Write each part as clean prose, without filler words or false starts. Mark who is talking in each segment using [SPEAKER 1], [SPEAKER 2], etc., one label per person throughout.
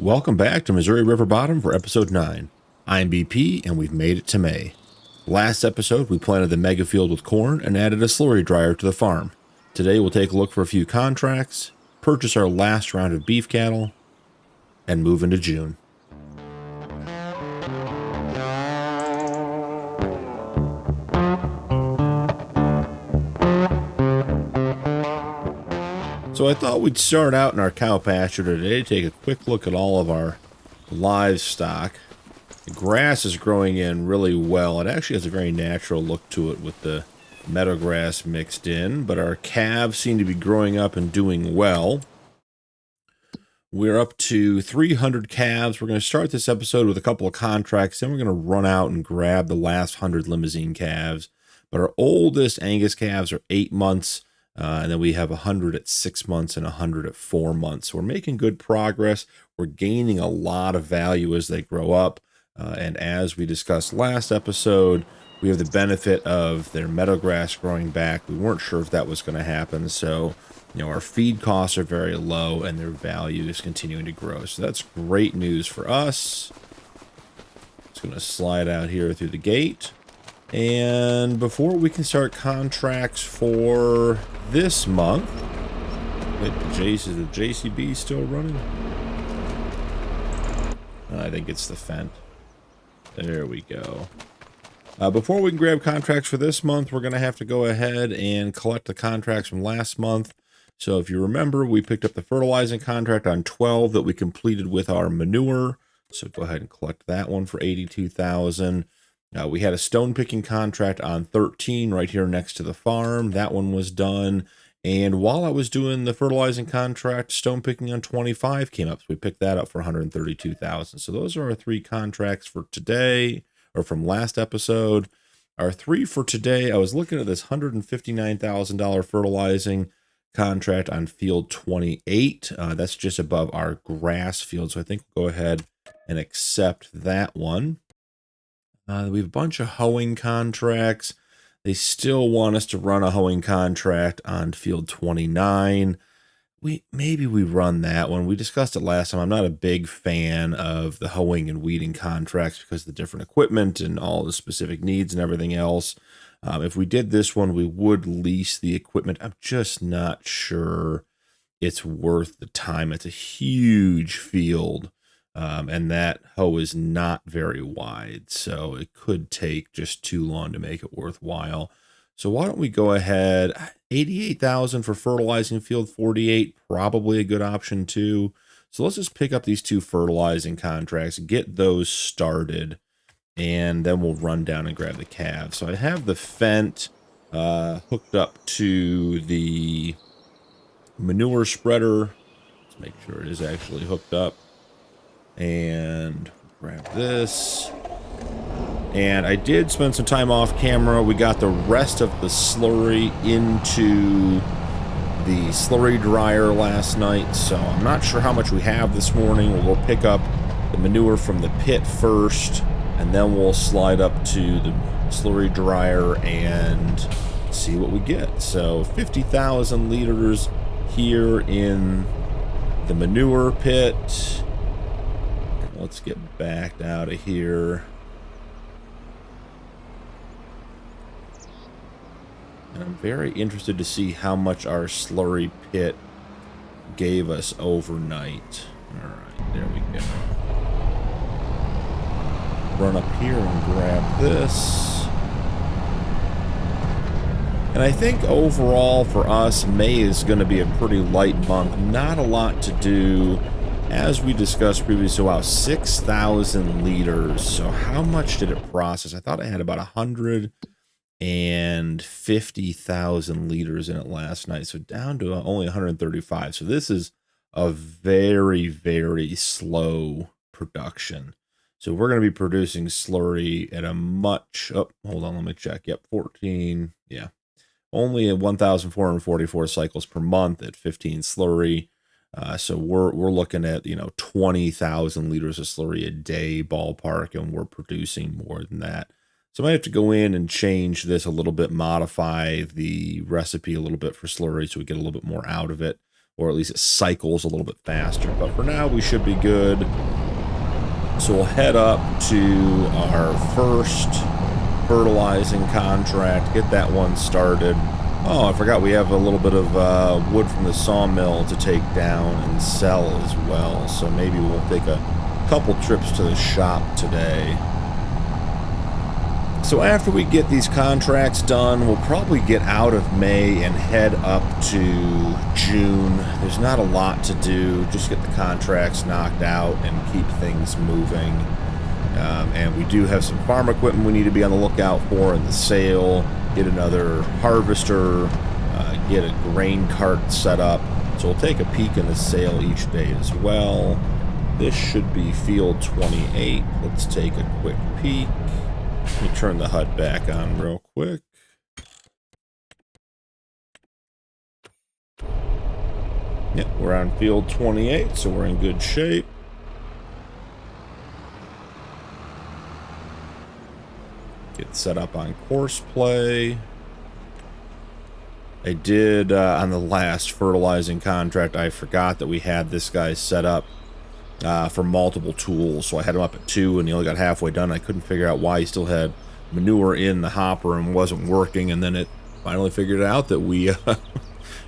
[SPEAKER 1] Welcome back to Missouri River Bottom for episode 9. I'm BP and we've made it to May. Last episode we planted the mega field with corn and added a slurry dryer to the farm. Today we'll take a look for a few contracts, purchase our last round of beef cattle, and move into June. So I thought we'd start out in our cow pasture today, take a quick look at all of our livestock. The grass is growing in really well. It actually has a very natural look to it with the meadow grass mixed in, but our calves seem to be growing up and doing well. We're up to 300 calves. We're going to start this episode with a couple of contracts, then we're going to run out and grab the last 100 limousine calves. But our oldest Angus calves are 8 months. And then we have 100 at 6 months and 100 at 4 months. So we're making good progress. We're gaining a lot of value as they grow up. And as we discussed last episode, we have the benefit of their meadow grass growing back. We weren't sure if that was going to happen. So, our feed costs are very low and their value is continuing to grow. So that's great news for us. Just going to slide out here through the gate. And before we can start contracts for this month, wait, is the JCB still running? I think it's the Fent. There we go. Before we can grab contracts for this month, we're going to have to go ahead and collect the contracts from last month. So if you remember, we picked up the fertilizing contract on 12 that we completed with our manure. So go ahead and collect that one for $82,000. We had a stone picking contract on 13 right here next to the farm. That one was done. And while I was doing the fertilizing contract, stone picking on 25 came up. So we picked that up for $132,000. So those are our 3 contracts for today, or from last episode. Our 3 for today, I was looking at this $159,000 fertilizing contract on field 28. That's just above our grass field. So I think we'll go ahead and accept that one. We have a bunch of hoeing contracts. They still want us to run a hoeing contract on field 29. Maybe we run that one. We discussed it last time. I'm not a big fan of the hoeing and weeding contracts because of the different equipment and all the specific needs and everything else. If we did this one, we would lease the equipment. I'm just not sure it's worth the time. It's a huge field. And that hoe is not very wide, so it could take just too long to make it worthwhile. So why don't we go ahead, $88,000 for fertilizing field 48, probably a good option too. So let's just pick up these 2 fertilizing contracts, get those started, and then we'll run down and grab the calves. So I have the Fent hooked up to the manure spreader. Let's make sure it is actually hooked up. And grab this. And I did spend some time off camera. We got the rest of the slurry into the slurry dryer last night, so I'm not sure how much we have this morning. We'll go pick up the manure from the pit first, and then we'll slide up to the slurry dryer and see what we get. So 50,000 liters here in the manure pit. Let's get backed out of here. And I'm very interested to see how much our slurry pit gave us overnight. All right, there we go. Run up here and grab this. And I think overall for us, May is going to be a pretty light month. Not a lot to do. As we discussed previously, wow, 6,000 liters. So how much did it process? I thought I had about 150,000 liters in it last night. So down to only 135. So this is a very, very slow production. So we're going to be producing slurry at a much, oh, hold on, let me check. Yep, 14, yeah. Only at 1,444 cycles per month at 15 slurry. So we're looking at 20,000 liters of slurry a day ballpark, and we're producing more than that. So I might have to go in and change this a little bit, modify the recipe a little bit for slurry so we get a little bit more out of it. or at least it cycles a little bit faster. But for now, we should be good. So we'll head up to our first fertilizing contract, get that one started. Oh, I forgot we have a little bit of wood from the sawmill to take down and sell as well. So maybe we'll take a couple trips to the shop today. So after we get these contracts done, we'll probably get out of May and head up to June. There's not a lot to do, just get the contracts knocked out and keep things moving. And we do have some farm equipment we need to be on the lookout for in the sale. Get another harvester, get a grain cart set up. So we'll take a peek in the sale each day as well. This should be field 28. Let's take a quick peek. Let me turn the HUD back on real quick. Yep, we're on field 28, so we're in good shape. Get set up on course play. I did, on the last fertilizing contract, I forgot that we had this guy set up for multiple tools, so I had him up at 2 and he only got halfway done. I couldn't figure out why he still had manure in the hopper and wasn't working, and then it finally figured out that we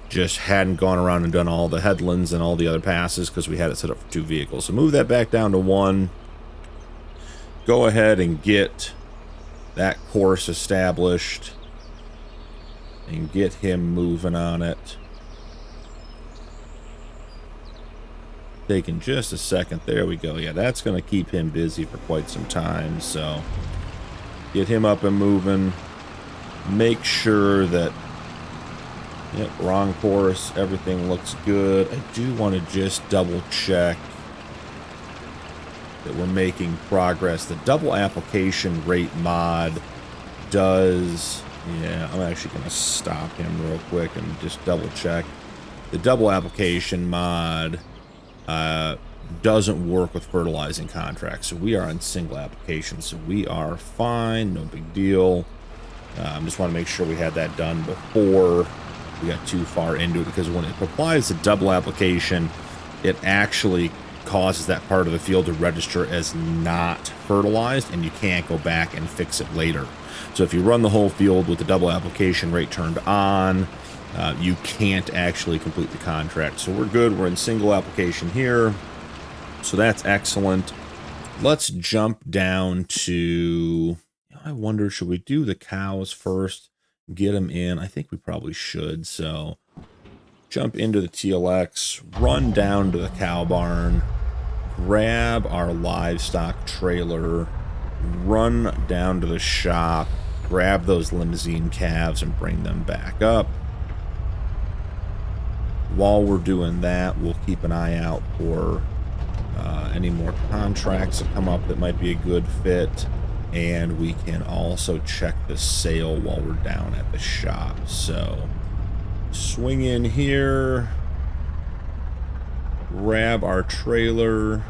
[SPEAKER 1] just hadn't gone around and done all the headlands and all the other passes because we had it set up for 2 vehicles. So move that back down to 1. Go ahead and get that course established and get him moving on it. Taking just a second. There we go. Yeah, that's going to keep him busy for quite some time. So get him up and moving. Make sure that, yep, wrong course. Everything looks good. I do want to just double check that we're making progress. The double application rate mod does, yeah, I'm actually going to stop him real quick and just double check. The double application mod doesn't work with fertilizing contracts, so we are on single application, so we are fine, no big deal. Just want to make sure we had that done before we got too far into it, because when it applies the double application, it actually causes that part of the field to register as not fertilized, and you can't go back and fix it later. So if you run the whole field with the double application rate turned on, you can't actually complete the contract. So we're good. We're in single application here. So that's excellent. Let's jump down to, I wonder, should we do the cows first? Get them in? I think we probably should. So jump into the TLX, run down to the cow barn, grab our livestock trailer, run down to the shop, grab those limousine calves and bring them back up. While we're doing that, we'll keep an eye out for any more contracts that come up that might be a good fit, and we can also check the sale while we're down at the shop. So swing in here, grab our trailer,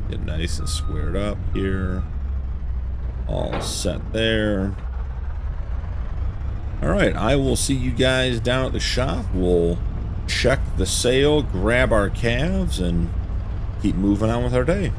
[SPEAKER 1] get nice and squared up here. All set there. All right, I will see you guys down at the shop. We'll check the sale, grab our calves, and keep moving on with our day.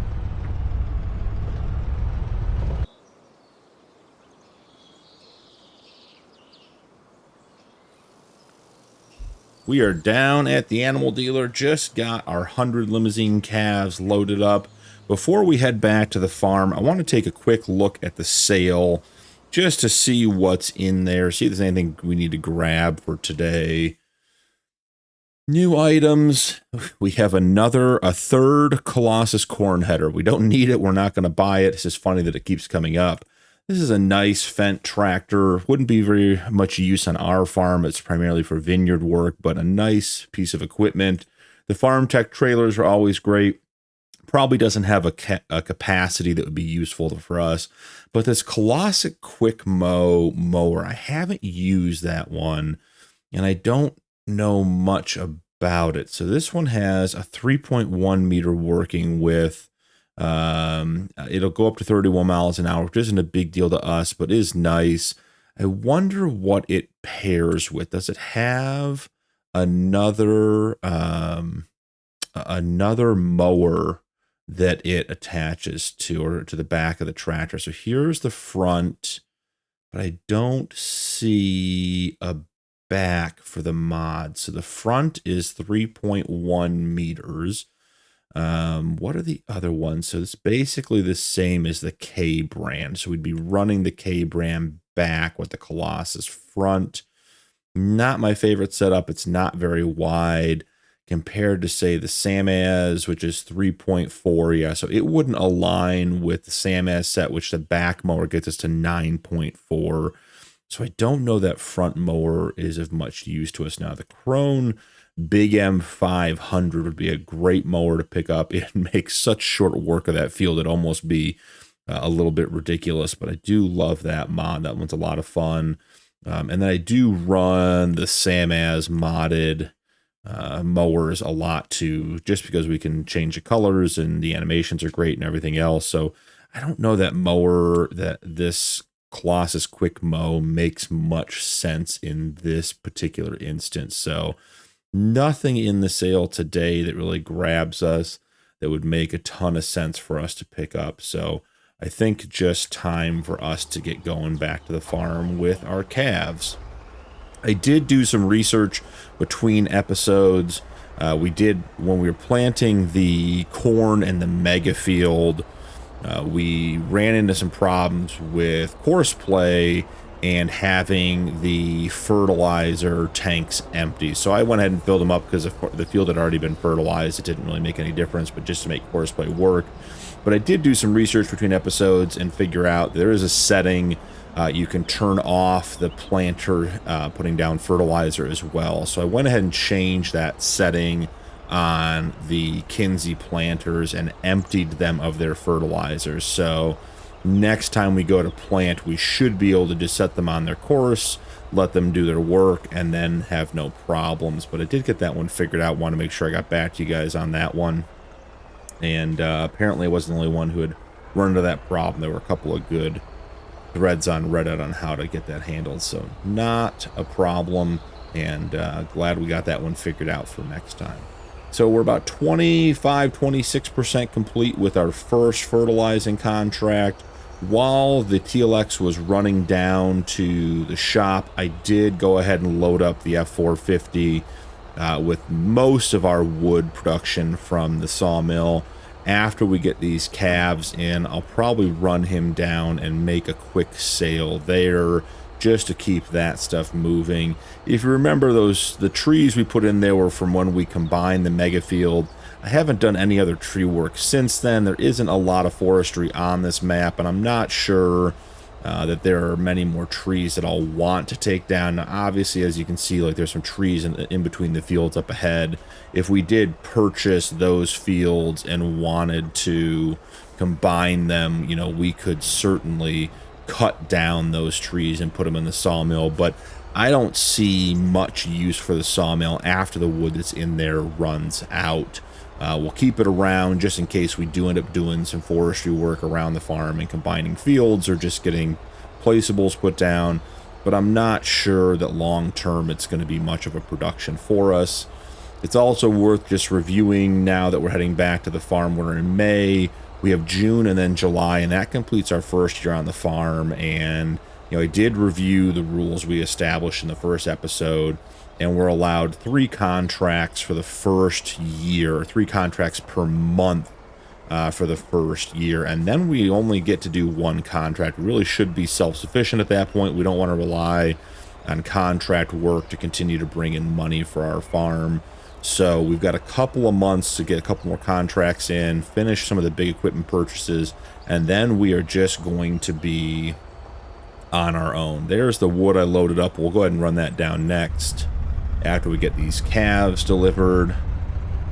[SPEAKER 1] We are down at the animal dealer. Just got our 100 limousine calves loaded up. Before we head back to the farm, I want to take a quick look at the sale just to see what's in there, see if there's anything we need to grab for today. New items. We have a third Colossus corn header. We don't need it. We're not going to buy it. It's just funny that it keeps coming up. This is a nice Fendt tractor. Wouldn't be very much use on our farm. It's primarily for vineyard work, but a nice piece of equipment. The farm tech trailers are always great. Probably doesn't have a capacity that would be useful for us. But this Colossus Quick mower, I haven't used that one, and I don't know much about it. So this one has a 3.1 meter working width, It'll go up to 31 miles an hour, which isn't a big deal to us, but is nice. I wonder what it pairs with. Does it have another another mower that it attaches to, or to the back of the tractor? So here's the front, but I don't see a back for the mod. So the front is 3.1 meters. What are the other ones? So it's basically the same as the K brand. So we'd be running the K brand back with the Colossus front. Not my favorite setup. It's not very wide compared to, say, the Samaz, which is 3.4. Yeah, so it wouldn't align with the Samaz set, which the back mower gets us to 9.4. So I don't know that front mower is of much use to us now. The Krone Big M500 would be a great mower to pick up. It makes such short work of that field. It'd almost be a little bit ridiculous, but I do love that mod. That one's a lot of fun. And then I do run the Samaz modded mowers a lot too, just because we can change the colors and the animations are great and everything else. So I don't know that mower, that this Colossus Quick Mow makes much sense in this particular instance. So nothing in the sale today that really grabs us that would make a ton of sense for us to pick up. So I think just time for us to get going back to the farm with our calves. I did do some research between episodes. We did, when we were planting the corn and the mega field, we ran into some problems with horseplay and having the fertilizer tanks empty. So I went ahead and filled them up because the field had already been fertilized. It didn't really make any difference, but just to make horseplay work. But I did do some research between episodes and figure out there is a setting you can turn off the planter putting down fertilizer as well. So I went ahead and changed that setting on the Kinsey planters and emptied them of their fertilizer. So next time we go to plant, we should be able to just set them on their course, let them do their work, and then have no problems. But I did get that one figured out. Want to make sure I got back to you guys on that one. And apparently I wasn't the only one who had run into that problem. There were a couple of good threads on Reddit on how to get that handled. So not a problem, and glad we got that one figured out for next time. So we're about 26% complete with our first fertilizing contract. While the TLX was running down to the shop, I did go ahead and load up the F450 with most of our wood production from the sawmill. After we get these calves in, I'll probably run him down and make a quick sale there just to keep that stuff moving. If you remember, the trees we put in there were from when we combined the mega field. I haven't done any other tree work since then. There isn't a lot of forestry on this map, and I'm not sure that there are many more trees that I'll want to take down. Now, obviously, as you can see, like, there's some trees in between the fields up ahead. If we did purchase those fields and wanted to combine them, you know, we could certainly cut down those trees and put them in the sawmill, but I don't see much use for the sawmill after the wood that's in there runs out. We'll keep it around just in case we do end up doing some forestry work around the farm and combining fields or just getting placeables put down, but I'm not sure that long term it's going to be much of a production for us. It's also worth just reviewing now that we're heading back to the farm. We're in May, we have June and then July, and that completes our first year on the farm. And you know, I did review the rules we established in the first episode, and we're allowed 3 contracts for the first year, 3 contracts per month for the first year, and then we only get to do 1 contract. We really should be self-sufficient at that point. We don't want to rely on contract work to continue to bring in money for our farm. So we've got a couple of months to get a couple more contracts in, finish some of the big equipment purchases, and then we are just going to be on our own. There's the wood I loaded up. We'll go ahead and run that down next after we get these calves delivered.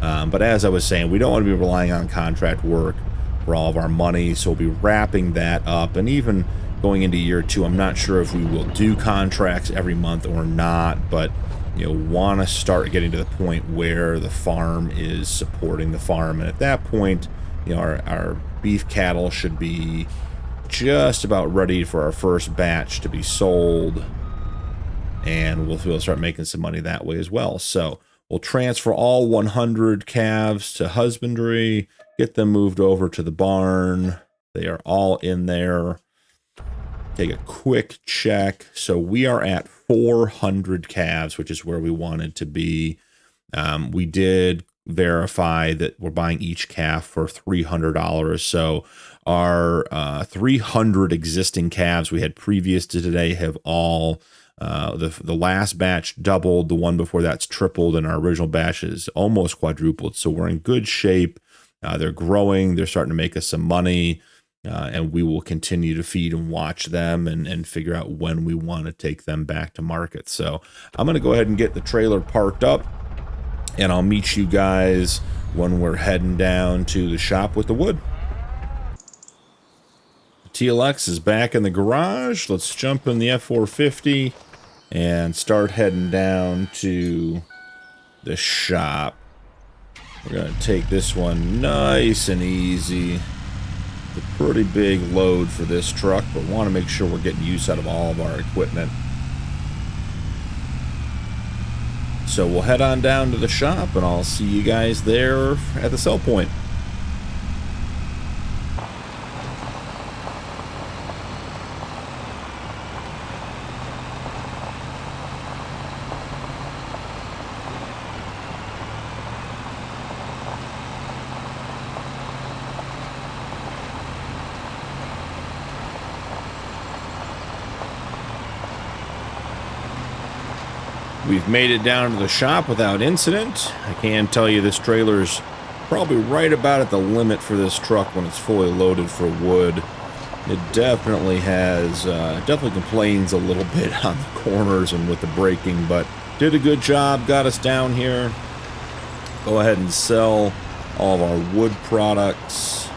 [SPEAKER 1] But as I was saying, we don't want to be relying on contract work for all of our money, so we'll be wrapping that up. And even going into year 2, I'm not sure if we will do contracts every month or not, but you know, want to start getting to the point where the farm is supporting the farm, and at that point you know, our beef cattle should be just about ready for our first batch to be sold, and we'll start making some money that way as well. So we'll transfer all 100 calves to husbandry, get them moved over to the barn. They are all in there. Take a quick check. So we are at 400 calves, which is where we wanted to be. We did verify that we're buying each calf for $300. So our 300 existing calves we had previous to today have all, the last batch doubled, the one before that's tripled, and our original batch is almost quadrupled. So we're in good shape. They're growing. They're starting to make us some money. And we will continue to feed and watch them and figure out when we want to take them back to market. So I'm going to go ahead and get the trailer parked up, and I'll meet you guys when we're heading down to the shop with the wood. The TLX is back in the garage. Let's jump in the F450 and start heading down to the shop. We're going to take this one nice and easy. It's a pretty big load for this truck, but want to make sure we're getting use out of all of our equipment. So we'll head on down to the shop, and I'll see you guys there at the sell point. We've made it down to the shop without incident. I can tell you this trailer's probably right about at the limit for this truck when it's fully loaded for wood. It definitely has, definitely complains a little bit on the corners and with the braking, but did a good job, got us down here. Go ahead and sell all of our wood products.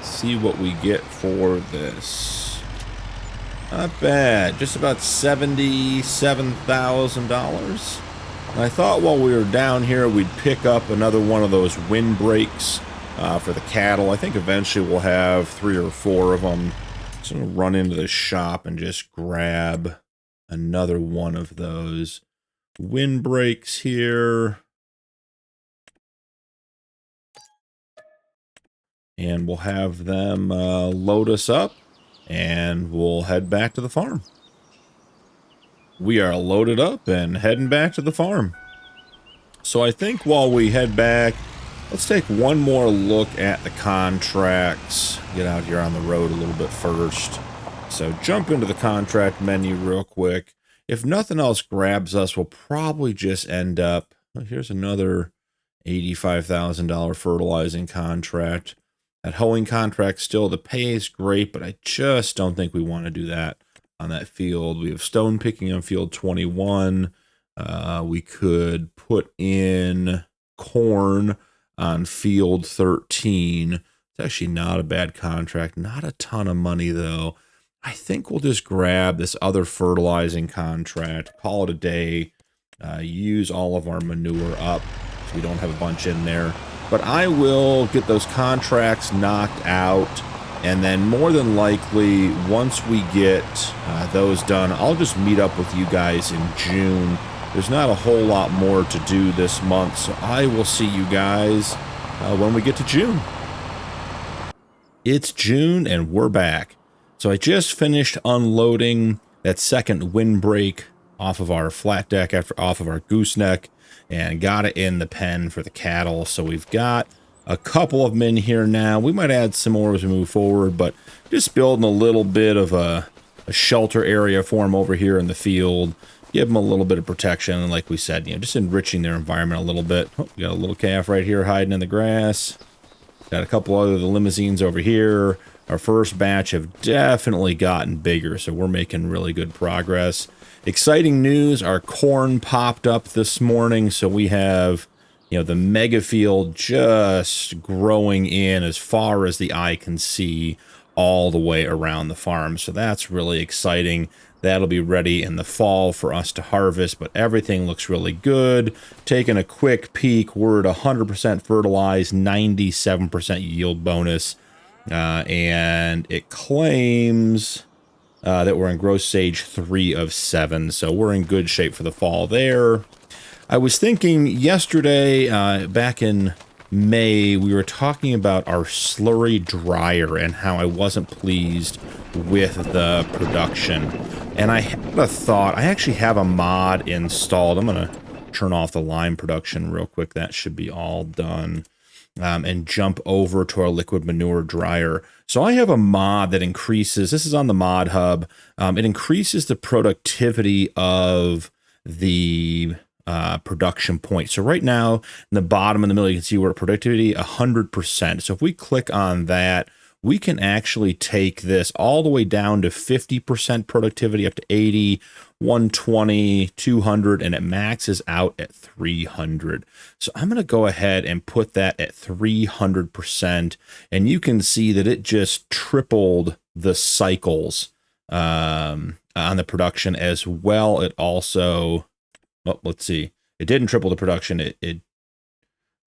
[SPEAKER 1] See what we get for this. Not bad, just about $77,000. And I thought while we were down here, we'd pick up another one of those windbreaks for the cattle. I think eventually we'll have 3 or 4 of them. So I'm gonna run into the shop and just grab another one of those windbreaks here. And we'll have them load us up, and we'll head back to the farm. We are loaded up and heading back to the farm. So I think while we head back, let's take one more look at the contracts. Get out here on the road a little bit first. So jump into the contract menu real quick. If nothing else grabs us, we'll probably just end up, well, here's another $85,000 fertilizing contract. That hoeing contract, still, the pay is great, but I just don't think we want to do that on that field. We have stone picking on field 21. We could put in corn on field 13. It's actually not a bad contract. Not a ton of money, though. I think we'll just grab this other fertilizing contract, call it a day, use all of our manure up so we don't have a bunch in there. But I will get those contracts knocked out, and then more than likely, once we get those done, I'll just meet up with you guys in June. There's not a whole lot more to do this month, so I will see you guys when we get to June. It's June, and we're back. So I just finished unloading that second windbreak off of our flat deck, off of our gooseneck, and got it in the pen for the cattle. So we've got a couple of them in here now. We might add some more as we move forward, but just building a little bit of a shelter area for them over here in the field. Give them a little bit of protection, and like we said, you know, just enriching their environment a little bit. Oh, we got a little calf right here hiding in the grass. Got a couple other the limousines over here. Our first batch have definitely gotten bigger, so we're making really good progress. Exciting news, our corn popped up this morning, so we have, you know, the mega field just growing in as far as the eye can see. all the way around the farm. So that's really exciting. That'll be ready in the fall for us to harvest, but everything looks really good. Taking a quick peek, we're at 100% fertilized, 97% yield bonus, and it claims that we're in growth stage 3 of 7, so we're in good shape for the fall there. I was thinking yesterday, back in May, we were talking about our slurry dryer and how I wasn't pleased with the production. And I had a thought. I actually have a mod installed. I'm going to turn off the lime production real quick. That should be all done. And jump over to our liquid manure dryer. So I have a mod that increases, this is on the mod hub, it increases the productivity of the production point. So right now, in the bottom in the middle, you can see we're at productivity 100%. So if we click on that, we can actually take this all the way down to 50% productivity, up to 80, 120, 200, and it maxes out at 300. So I'm going to go ahead and put that at 300%, and you can see that it just tripled the cycles on the production as well. It also, oh, let's see, it didn't triple the production.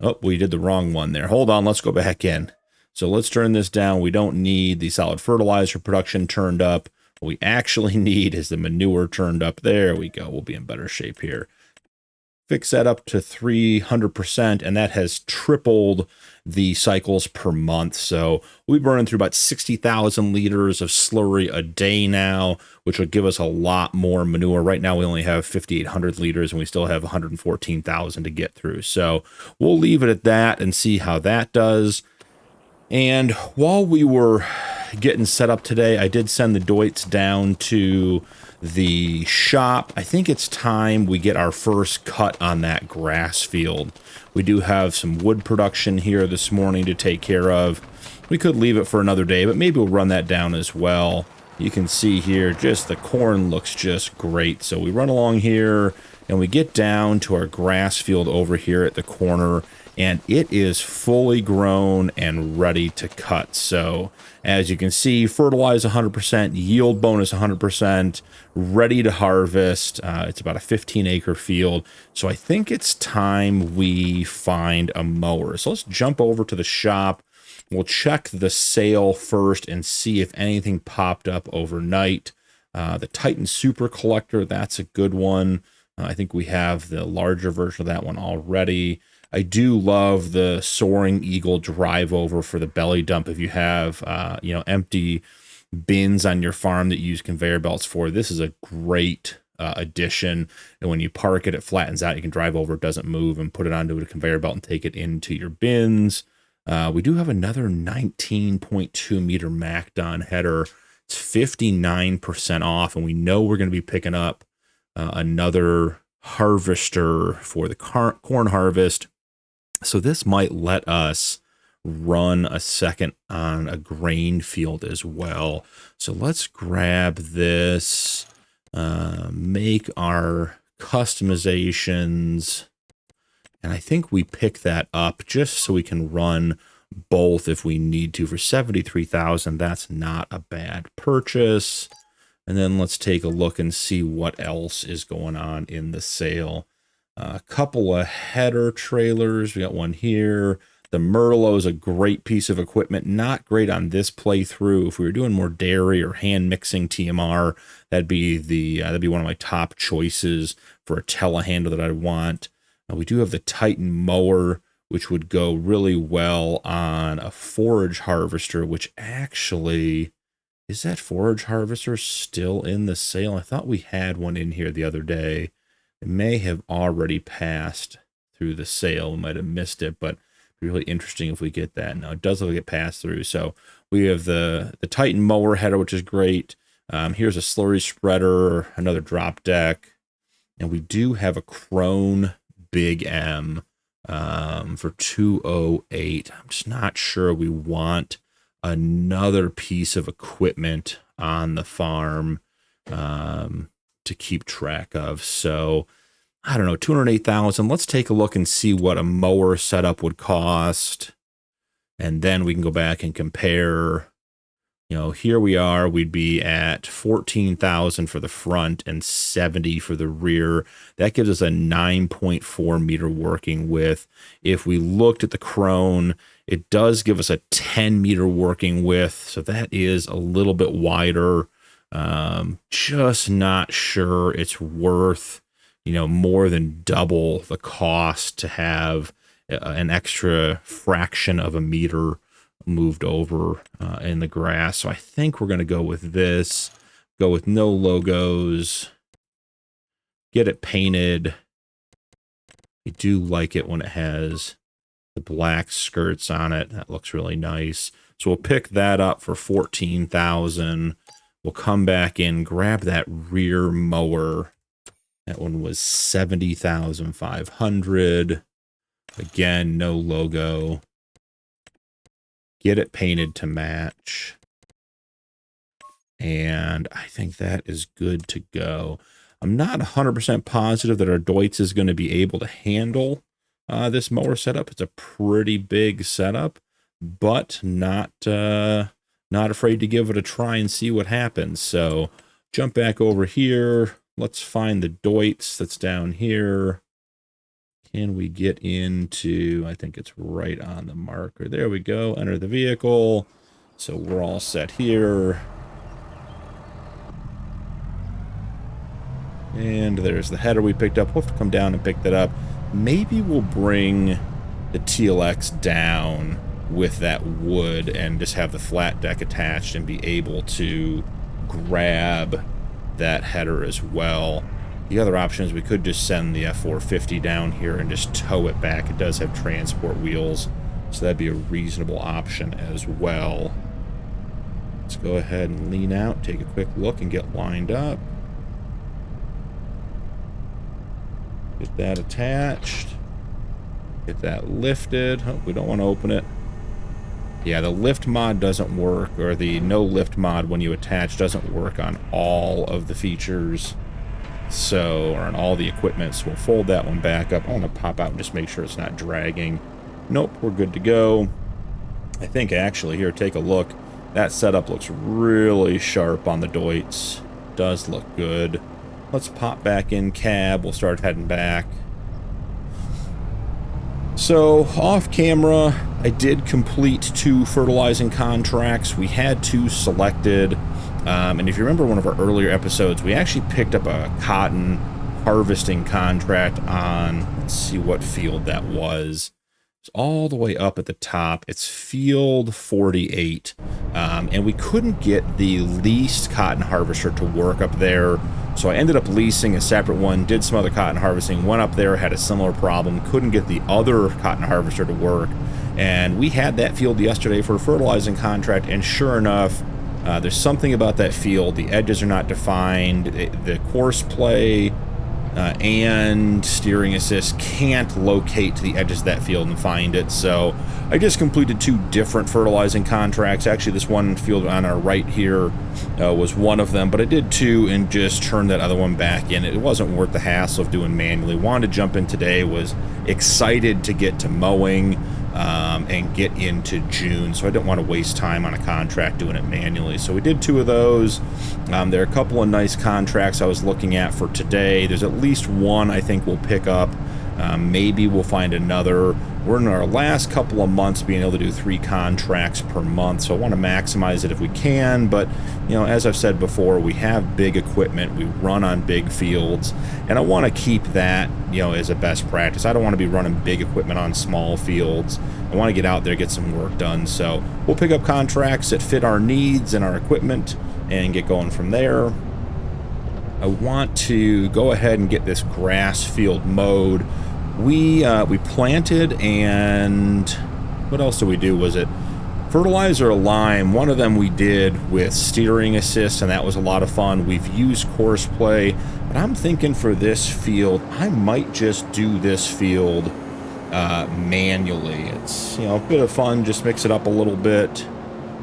[SPEAKER 1] Oh, we did the wrong one there. Hold on, let's go back in. So let's turn this down. We don't need the solid fertilizer production turned up. What we actually need is the manure turned up. There we go. We'll be in better shape here. Fix that up to 300%, and that has tripled the cycles per month. So we're burning through about 60,000 liters of slurry a day now, which would give us a lot more manure. Right now we only have 5,800 liters, and we still have 114,000 to get through. So we'll leave it at that and see how that does. And while we were getting set up today, I did send the Deutz down to the shop. I think it's time we get our first cut on that grass field. We do have some wood production here this morning to take care of. We could leave it for another day, but maybe we'll run that down as well. You can see here, just the corn looks just great. So we run along here and we get down to our grass field over here at the corner, and it is fully grown and ready to cut. So as you can see, fertilize 100%, yield bonus 100%, ready to harvest. It's about a 15-acre field. So I think it's time we find a mower. So let's jump over to the shop. We'll check the sale first and see if anything popped up overnight. The Titan Super Collector, that's a good one. I think we have the larger version of that one already. I do love the Soaring Eagle drive over for the belly dump. If you have, empty bins on your farm that you use conveyor belts for, this is a great addition. And when you park it, it flattens out. You can drive over, it doesn't move, and put it onto a conveyor belt and take it into your bins. We do have another 19.2 meter MacDon header. It's 59% off, and we know we're going to be picking up another harvester for the corn harvest. So this might let us run a second on a grain field as well. So let's grab this, make our customizations, and I think we pick that up just so we can run both if we need to. For 73,000, that's not a bad purchase. And then let's take a look and see what else is going on in the sale. A couple of header trailers. We got one here. The Merlot is a great piece of equipment. Not great on this playthrough. If we were doing more dairy or hand mixing TMR, that'd be one of my top choices for a telehandler that I want. We do have the Titan mower, which would go really well on a forage harvester, which actually, is that forage harvester still in the sale? I thought we had one in here the other day. It may have already passed through the sale. We might have missed it, but it'd be really interesting if we get that. Now, it does look like it passed through. So we have the Titan mower header, which is great. Here's a slurry spreader, another drop deck. And we do have a Krone Big M for 208. I'm just not sure we want another piece of equipment on the farm to keep track of. So I don't know, 208,000. Let's take a look and see what a mower setup would cost, and then we can go back and compare, You know, here we are, we'd be at 14,000 for the front and 70 for the rear. That gives us a 9.4 meter working width. If we looked at the Crone, it does give us a 10 meter working width. So that is a little bit wider. Just not sure it's worth, you know, more than double the cost to have an extra fraction of a meter moved over in the grass. So I think we're going to go with this, go with no logos, get it painted. I do like it when it has the black skirts on it. That looks really nice. So we'll pick that up for 14,000. We'll come back in, grab that rear mower. That one was 70,500. Again, no logo. Get it painted to match. And I think that is good to go. I'm not 100% positive that our Deutz is going to be able to handle this mower setup. It's a pretty big setup, but not afraid to give it a try and see what happens. So jump back over here. Let's find the Deutz that's down here. Can we get into, I think it's right on the marker. There we go. Enter the vehicle. So we're all set here. And there's the header we picked up. We'll have to come down and pick that up. Maybe we'll bring the TLX down with that wood and just have the flat deck attached and be able to grab that header as well. The other option is we could just send the F450 down here and just tow it back. It does have transport wheels, so that'd be a reasonable option as well. Let's go ahead and lean out, take a quick look, and get lined up. Get that attached. Get that lifted. Oh, we don't want to open it. Yeah, the lift mod doesn't work, or the no lift mod when you attach doesn't work on all of the features. So, or on all the equipment. So we'll fold that one back up. I want to pop out and just make sure it's not dragging. Nope, we're good to go. I think actually here, take a look. That setup looks really sharp on the Deutz. Does look good. Let's pop back in cab. We'll start heading back. So, off camera, I did complete 2 fertilizing contracts. We had 2 selected. And if you remember one of our earlier episodes, we actually picked up a cotton harvesting contract on, let's see what field that was. It's all the way up at the top. It's field 48. And we couldn't get the leased cotton harvester to work up there. So I ended up leasing a separate one, did some other cotton harvesting, went up there, had a similar problem, couldn't get the other cotton harvester to work. And we had that field yesterday for a fertilizing contract, and sure enough, there's something about that field. The edges are not defined. The course play and steering assist can't locate to the edges of that field and find it. So I just completed 2 different fertilizing contracts. Actually, this one field on our right here was one of them, but I did 2 and just turned that other one back in. It wasn't worth the hassle of doing manually. Wanted to jump in today, was excited to get to mowing and get into June, so I didn't want to waste time on a contract doing it manually. So we did 2 of those. There are a couple of nice contracts I was looking at for today. There's at least one I think we'll pick up. Maybe we'll find another. We're in our last couple of months being able to do 3 contracts per month, so I want to maximize it if we can. But, you know, as I've said before, we have big equipment, we run on big fields, and I want to keep that, you know, as a best practice. I don't want to be running big equipment on small fields. I want to get out there, get some work done. So we'll pick up contracts that fit our needs and our equipment and get going from there. I want to go ahead and get this grass field mowed. We planted, and what else did we do? Was it fertilizer or lime? One of them we did with steering assist, and that was a lot of fun. We've used course play, but I'm thinking for this field, I might just do this field manually. It's, you know, a bit of fun, just mix it up a little bit.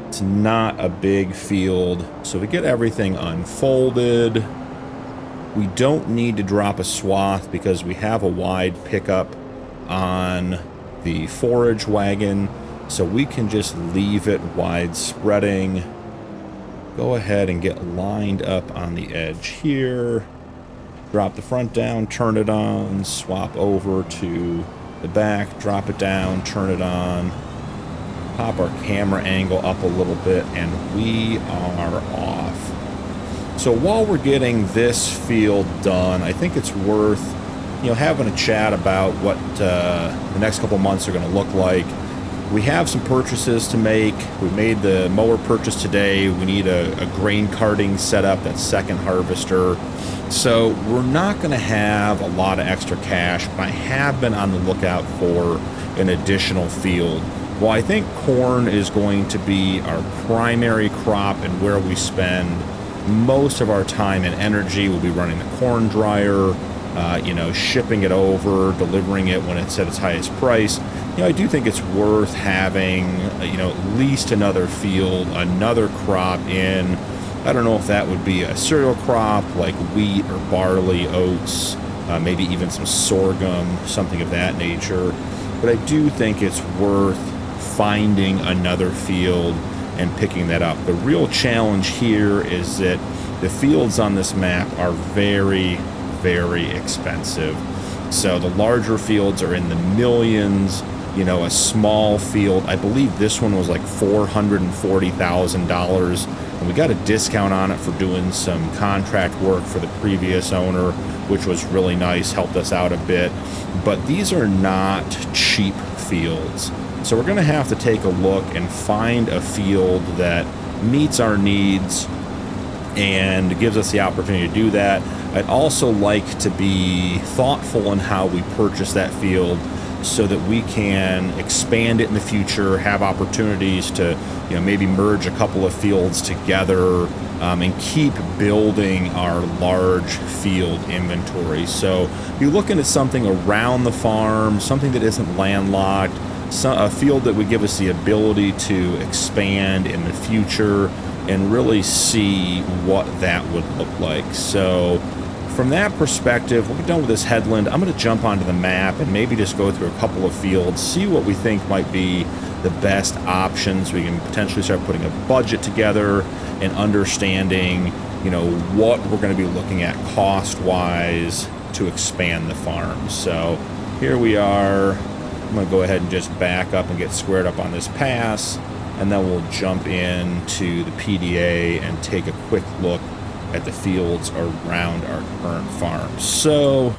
[SPEAKER 1] It's not a big field, so we get everything unfolded. We don't need to drop a swath because we have a wide pickup on the forage wagon, so we can just leave it wide spreading. go ahead and get lined up on the edge here. Drop the front down, turn it on, swap over to the back, drop it down, turn it on, pop our camera angle up a little bit, and we are off. So while we're getting this field done, I think it's worth, having a chat about what the next couple months are going to look like. We have some purchases to make. We made the mower purchase today. We need a grain carting setup, that second harvester. So we're not going to have a lot of extra cash, but I have been on the lookout for an additional field. Well, I think corn is going to be our primary crop and where we spend most of our time and energy. We'll be running the corn dryer, shipping it over, delivering it when it's at its highest price. I do think it's worth having, at least another field, another crop in. I don't know if that would be a cereal crop like wheat or barley, oats, maybe even some sorghum, something of that nature. But I do think it's worth finding another field and picking that up. The real challenge here is that the fields on this map are very, very expensive. So the larger fields are in the millions. A small field, I believe this one was like $440,000, and we got a discount on it for doing some contract work for the previous owner, which was really nice, helped us out a bit. But these are not cheap fields. So we're going to have to take a look and find a field that meets our needs and gives us the opportunity to do that. I'd also like to be thoughtful in how we purchase that field so that we can expand it in the future, have opportunities to, maybe merge a couple of fields together, and keep building our large field inventory. So if you're looking at something around the farm, something that isn't landlocked, a field that would give us the ability to expand in the future and really see what that would look like. So from that perspective, we'll get done with this headland. I'm going to jump onto the map and maybe just go through a couple of fields, see what we think might be the best options. We can potentially start putting a budget together and understanding, what we're going to be looking at cost-wise to expand the farm. So here we are. I'm going to go ahead and just back up and get squared up on this pass, and then we'll jump into the PDA and take a quick look at the fields around our current farm. So,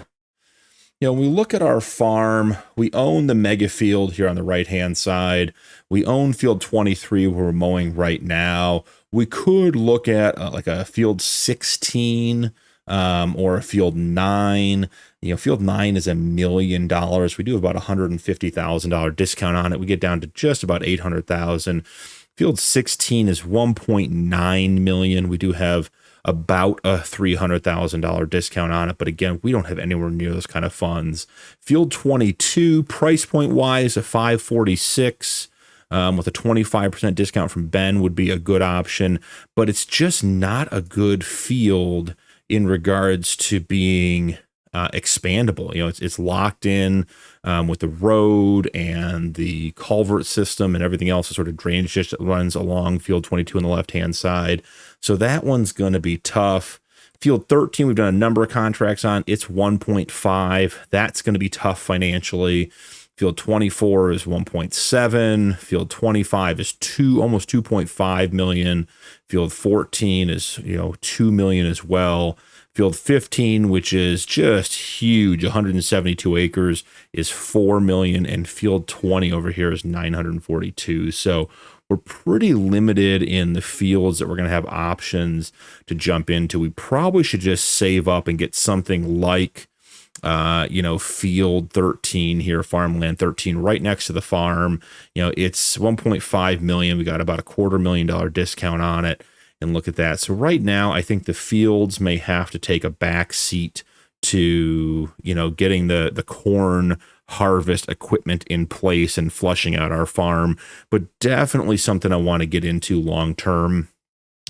[SPEAKER 1] when we look at our farm, we own the mega field here on the right-hand side. We own field 23 where we're mowing right now. We could look at like a field 16 or a field 9. Field 9 is $1 million. We do about $150,000 discount on it. We get down to just about $800,000. Field 16 is $1.9 million. We do have about a $300,000 discount on it, but again, we don't have anywhere near those kind of funds. Field 22, price point wise, a $546 with a 25% discount from Ben would be a good option, but it's just not a good field in regards to being expandable. It's locked in with the road and the culvert system and everything else, the sort of drainage ditch that runs along field 22 on the left-hand side. So that one's going to be tough. Field 13, we've done a number of contracts on. It's 1.5. That's going to be tough financially. Field 24 is 1.7. Field 25 is almost 2.5 million. Field 14 is 2 million as well. Field 15, which is just huge, 172 acres, is 4 million, and field 20 over here is 942. So we're pretty limited in the fields that we're going to have options to jump into. We probably should just save up and get something like field 13 here, farmland 13, right next to the farm. It's 1.5 million. We got about a $250,000 discount on it. And look at that. So right now, I think the fields may have to take a back seat to, getting the corn harvest equipment in place and flushing out our farm, but definitely something I want to get into long term.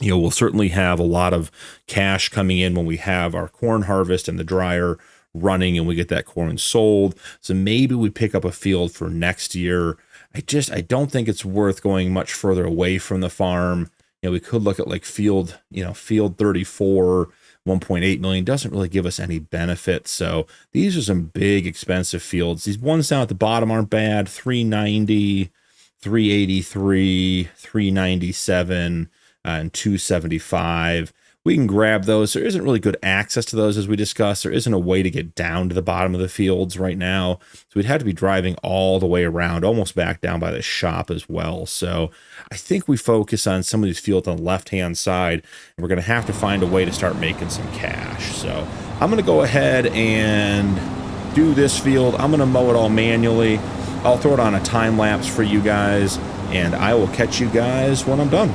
[SPEAKER 1] We'll certainly have a lot of cash coming in when we have our corn harvest and the dryer running and we get that corn sold. So maybe we pick up a field for next year. I don't think it's worth going much further away from the farm. We could look at like field 34, 1.8 million doesn't really give us any benefit. So these are some big expensive fields. These ones down at the bottom aren't bad. 390, 383, 397, and 275. We can grab those. There isn't really good access to those, as we discussed. There isn't a way to get down to the bottom of the fields right now. So we'd have to be driving all the way around, almost back down by the shop as well. So I think we focus on some of these fields on the left-hand side, and we're going to have to find a way to start making some cash. So I'm going to go ahead and do this field. I'm going to mow it all manually. I'll throw it on a time lapse for you guys, and I will catch you guys when I'm done.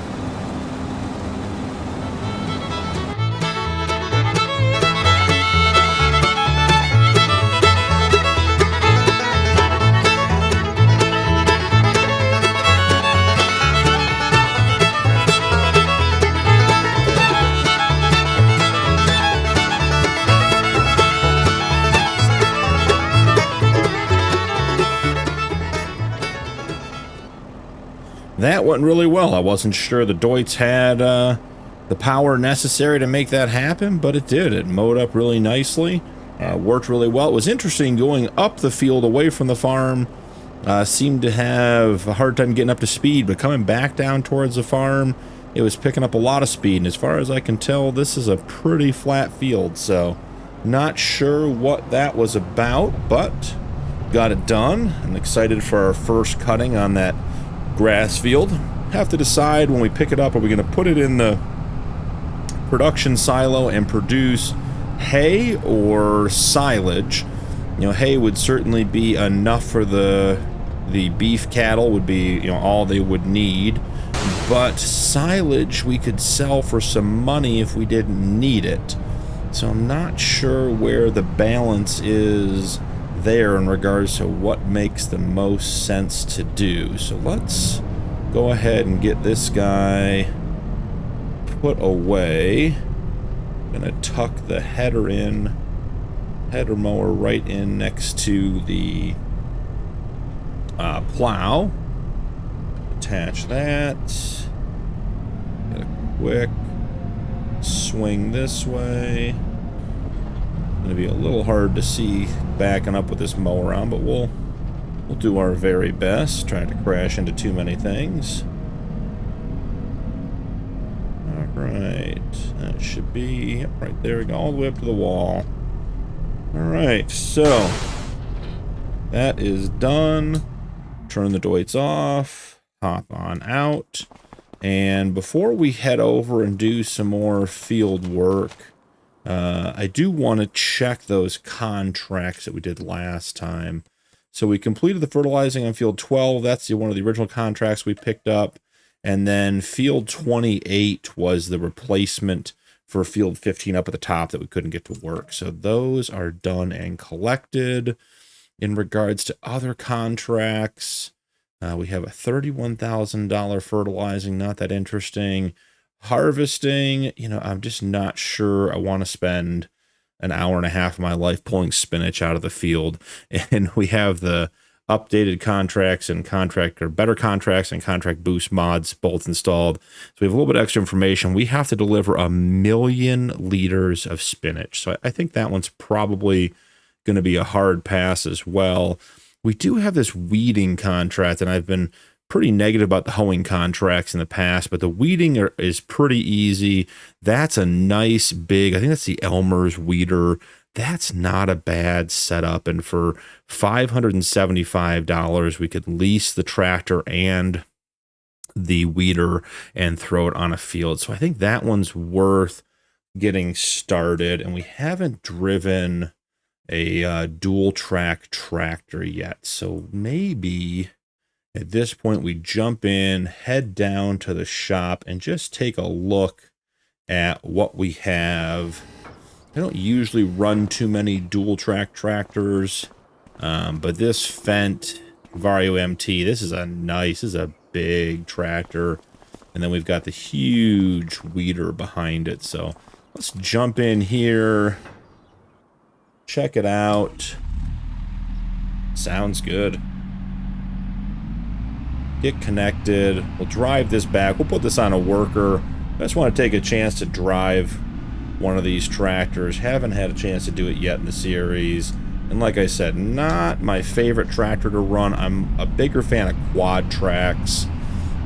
[SPEAKER 1] That went really well. I wasn't sure the Deutz had the power necessary to make that happen, but it did. It mowed up really nicely. Worked really well. It was interesting going up the field away from the farm. Seemed to have a hard time getting up to speed, but coming back down towards the farm, it was picking up a lot of speed. And as far as I can tell, this is a pretty flat field. So not sure what that was about, but got it done. I'm excited for our first cutting on that grass field. Have to decide when we pick it up, are we going to put it in the production silo and produce hay or silage? Hay would certainly be enough for the beef cattle, would be all they would need, but silage we could sell for some money if we didn't need it. So I'm not sure where the balance is there in regards to what makes the most sense to do. So let's go ahead and get this guy put away. Gonna tuck the header mower right in next to the plow. Attach that. Get a quick swing this way. Gonna be a little hard to see backing up with this mower on, but we'll do our very best. Trying to crash into too many things. Alright, that should be right there. We go all the way up to the wall. Alright, so that is done. Turn the Deutz off, hop on out, and before we head over and do some more field work, I do want to check those contracts that we did last time. So we completed the fertilizing on field 12. That's one of the original contracts we picked up. And then field 28 was the replacement for field 15 up at the top that we couldn't get to work. So those are done and collected. In regards to other contracts, we have a $31,000 fertilizing, not that interesting. Harvesting, I'm just not sure I want to spend an hour and a half of my life pulling spinach out of the field. And we have the updated contracts and better contracts and contract boost mods both installed. So we have a little bit extra information. We have to deliver 1 million liters of spinach. So I think that one's probably going to be a hard pass as well. We do have this weeding contract, and I've been pretty negative about the hoeing contracts in the past, but the weeding is pretty easy. That's a nice big, I think that's the Elmer's weeder. That's not a bad setup. And for $575, we could lease the tractor and the weeder and throw it on a field. So I think that one's worth getting started. And we haven't driven a dual track tractor yet. So maybe at this point we jump in, head down to the shop, and just take a look at what we have. I don't usually run too many dual track tractors, but this Fendt Vario MT, this is a big tractor. And then we've got the huge weeder behind it. So let's jump in here, check it out. Sounds good. Get connected. We'll drive this back. We'll put this on a worker. I just want to take a chance to drive one of these tractors. Haven't had a chance to do it yet in the series. And like I said, not my favorite tractor to run. I'm a bigger fan of quad tracks.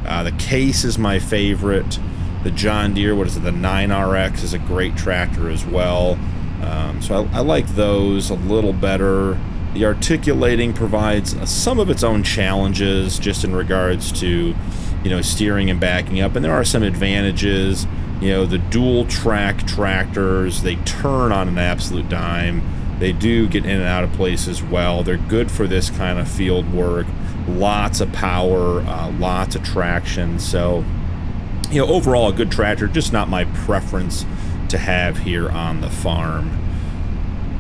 [SPEAKER 1] The Case is my favorite. The John Deere, what is it, the 9RX is a great tractor as well. So I like those a little better. The articulating provides some of its own challenges just in regards to, you know, steering and backing up. And there are some advantages. You know, the dual track tractors, they turn on an absolute dime. They do get in and out of places well. They're good for this kind of field work. Lots of power, lots of traction. So, you know, overall a good tractor, just not my preference to have here on the farm.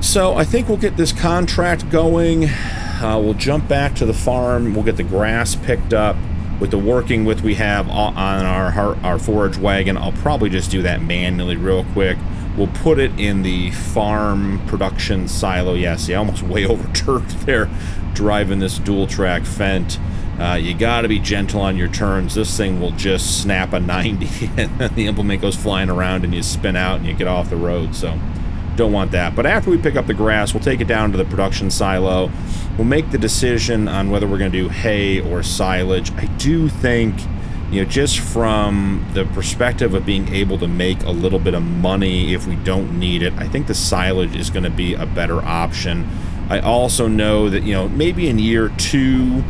[SPEAKER 1] So I think we'll get this contract going. We'll jump back to the farm. We'll get the grass picked up. With the working width we have on our forage wagon, I'll probably just do that manually real quick. We'll put it in the farm production silo. Yeah, see, I almost way overturned there driving this dual track Fendt. You got to be gentle on your turns. This thing will just snap a 90 and then the implement goes flying around and you spin out and you get off the road. So don't want that. But after we pick up the grass, we'll take it down to the production silo. We'll make the decision on whether we're going to do hay or silage. I do think, you know, just from the perspective of being able to make a little bit of money if we don't need it, I think the silage is going to be a better option. I also know that, you know, maybe in year 2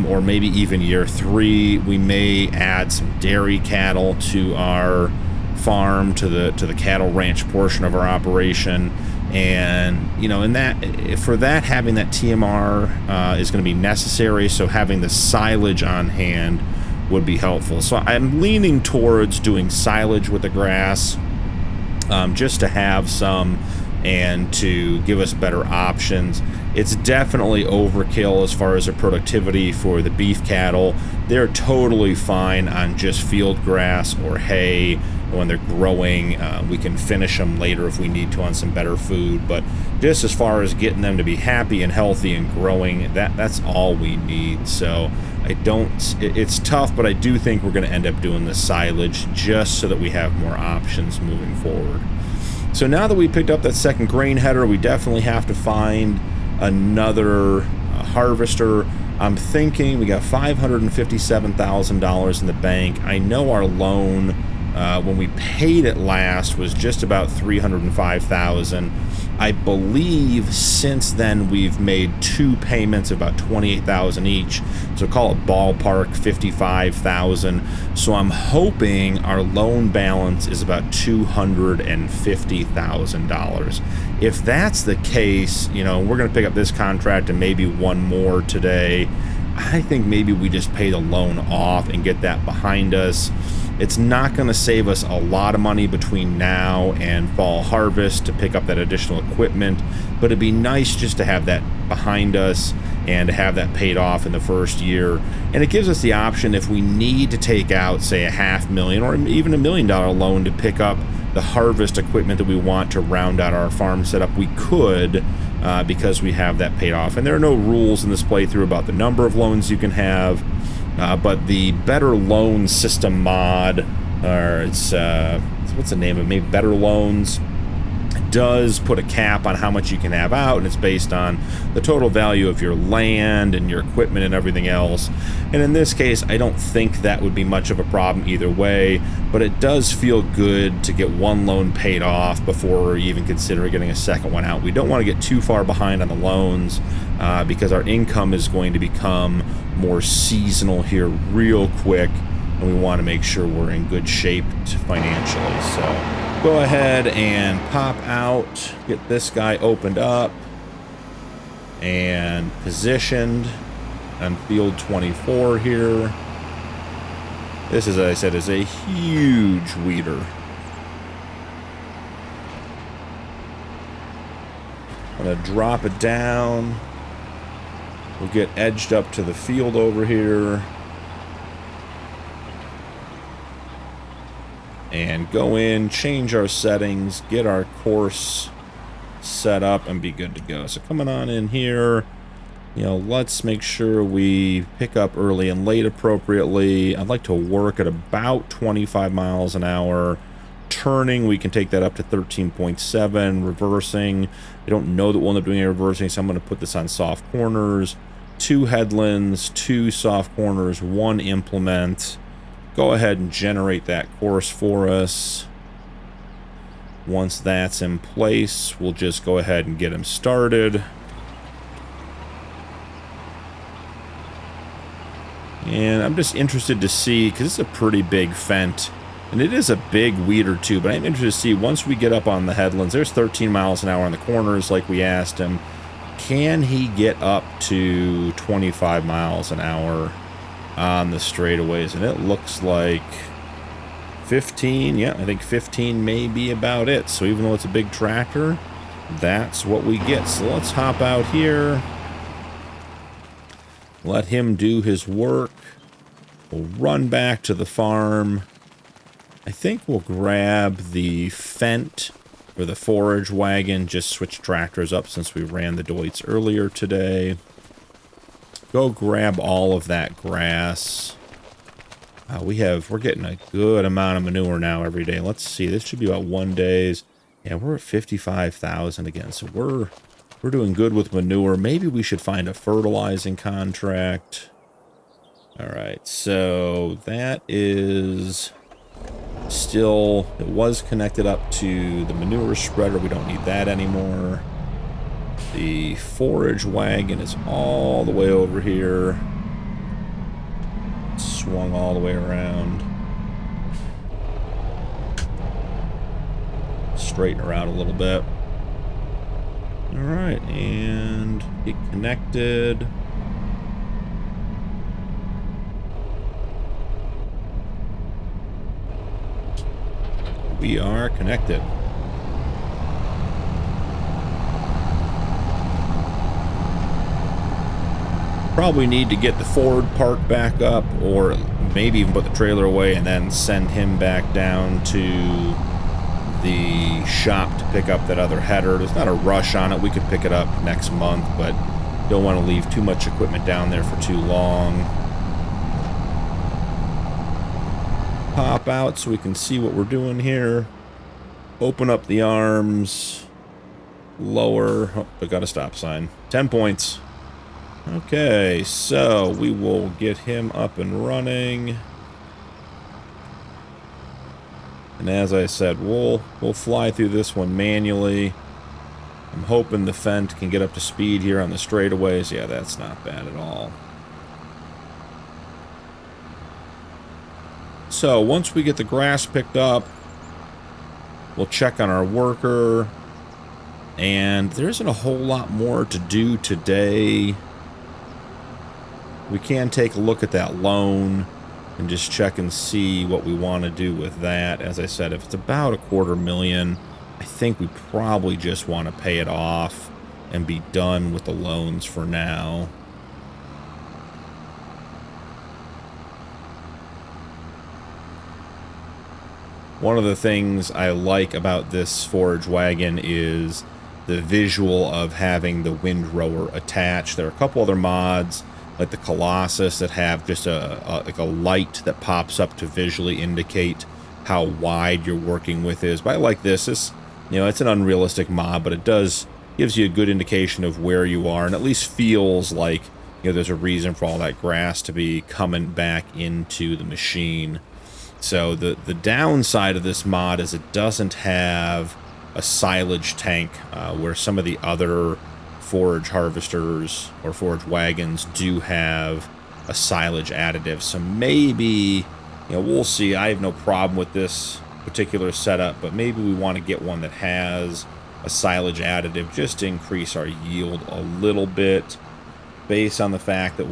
[SPEAKER 1] or maybe even year 3, we may add some dairy cattle to our farm, to the cattle ranch portion of our operation. And, you know, in that, for that, having that TMR is going to be necessary, so having the silage on hand would be helpful. So I'm leaning towards doing silage with the grass, just to have some and to give us better options. It's definitely overkill as far as the productivity for the beef cattle. They're totally fine on just field grass or hay. When they're growing, we can finish them later if we need to on some better food, but just as far as getting them to be happy and healthy and growing, that's all we need. So it's tough, but I do think we're going to end up doing the silage just so that we have more options moving forward. So now that we picked up that second grain header, we definitely have to find another harvester. I'm thinking we got $557,000 in the bank. I know our loan, when we paid it last, was just about $305,000. I believe since then we've made 2 payments of about $28,000 each, so call it ballpark $55,000. So I'm hoping our loan balance is about $250,000. If that's the case, you know, we're going to pick up this contract and maybe one more today. I think maybe we just pay the loan off and get that behind us. It's not going to save us a lot of money between now and fall harvest to pick up that additional equipment, but it'd be nice just to have that behind us and to have that paid off in the first year. And it gives us the option, if we need to take out, say, $500,000 or even $1 million loan to pick up the harvest equipment that we want to round out our farm setup, we could, because we have that paid off. And there are no rules in this playthrough about the number of loans you can have. But the Better Loan System mod, or it's what's the name of it? Maybe Better Loans, does put a cap on how much you can have out, and it's based on the total value of your land and your equipment and everything else. And in this case, I don't think that would be much of a problem either way, but it does feel good to get one loan paid off before we even consider getting a second one out. We don't want to get too far behind on the loans, because our income is going to become more seasonal here real quick, and we want to make sure we're in good shape financially. So go ahead and pop out, get this guy opened up and positioned on field 24 here. This, as I said, is a huge weeder. I'm gonna drop it down. We'll get edged up to the field over here and go in, change our settings, get our course set up, and be good to go. So coming on in here, let's make sure we pick up early and late appropriately. I'd like to work at about 25 miles an hour. Turning, we can take that up to 13.7. Reversing, I don't know that we'll end up doing any reversing, so I'm going to put this on soft corners. 2 headlands, 2 soft corners, 1 implement. Go ahead and generate that course for us. Once that's in place, we'll just go ahead and get him started. And I'm just interested to see, because it's a pretty big fent, and it is a big weeder too, but I'm interested to see, once we get up on the headlands, there's 13 miles an hour on the corners like we asked him. Can he get up to 25 miles an hour on the straightaways? And it looks like 15, yeah, I think 15 may be about it. So even though it's a big tractor, that's what we get. So let's hop out here. Let him do his work. We'll run back to the farm. I think we'll grab the Fent or the forage wagon. Just switch tractors up since we ran the Deutz earlier today. Go grab all of that grass. We're getting a good amount of manure now every day. Let's see, this should be about 1 day's. Yeah, we're at 55,000 again, so we're doing good with manure. Maybe we should find a fertilizing contract. All right, so that is still, it was connected up to the manure spreader. We don't need that anymore. The forage wagon is all the way over here. Swung all the way around. Straighten her out a little bit. Alright, and get connected. We are connected. Probably need to get the Ford parked back up, or maybe even put the trailer away and then send him back down to the shop to pick up that other header. There's not a rush on it. We could pick it up next month, but don't want to leave too much equipment down there for too long. Pop out so we can see what we're doing here. Open up the arms. Lower. Oh, I got a stop sign. 10 points. Okay, so we will get him up and running. And as I said, we'll fly through this one manually. I'm hoping the Fent can get up to speed here on the straightaways. Yeah, that's not bad at all. So once we get the grass picked up, we'll check on our worker. And there isn't a whole lot more to do today. We can take a look at that loan and just check and see what we want to do with that. As I said, if it's about $250,000, I think we probably just want to pay it off and be done with the loans for now. One of the things I like about this forage wagon is the visual of having the windrower attached. There are a couple other mods, like the Colossus, that have just like a light that pops up to visually indicate how wide you're working with is. But I like this. It's an unrealistic mod, but it gives you a good indication of where you are, and at least feels like there's a reason for all that grass to be coming back into the machine. So the downside of this mod is it doesn't have a silage tank, where some of the other forage harvesters or forage wagons do have a silage additive. So maybe, we'll see. I have no problem with this particular setup, but maybe we want to get one that has a silage additive just to increase our yield a little bit, based on the fact that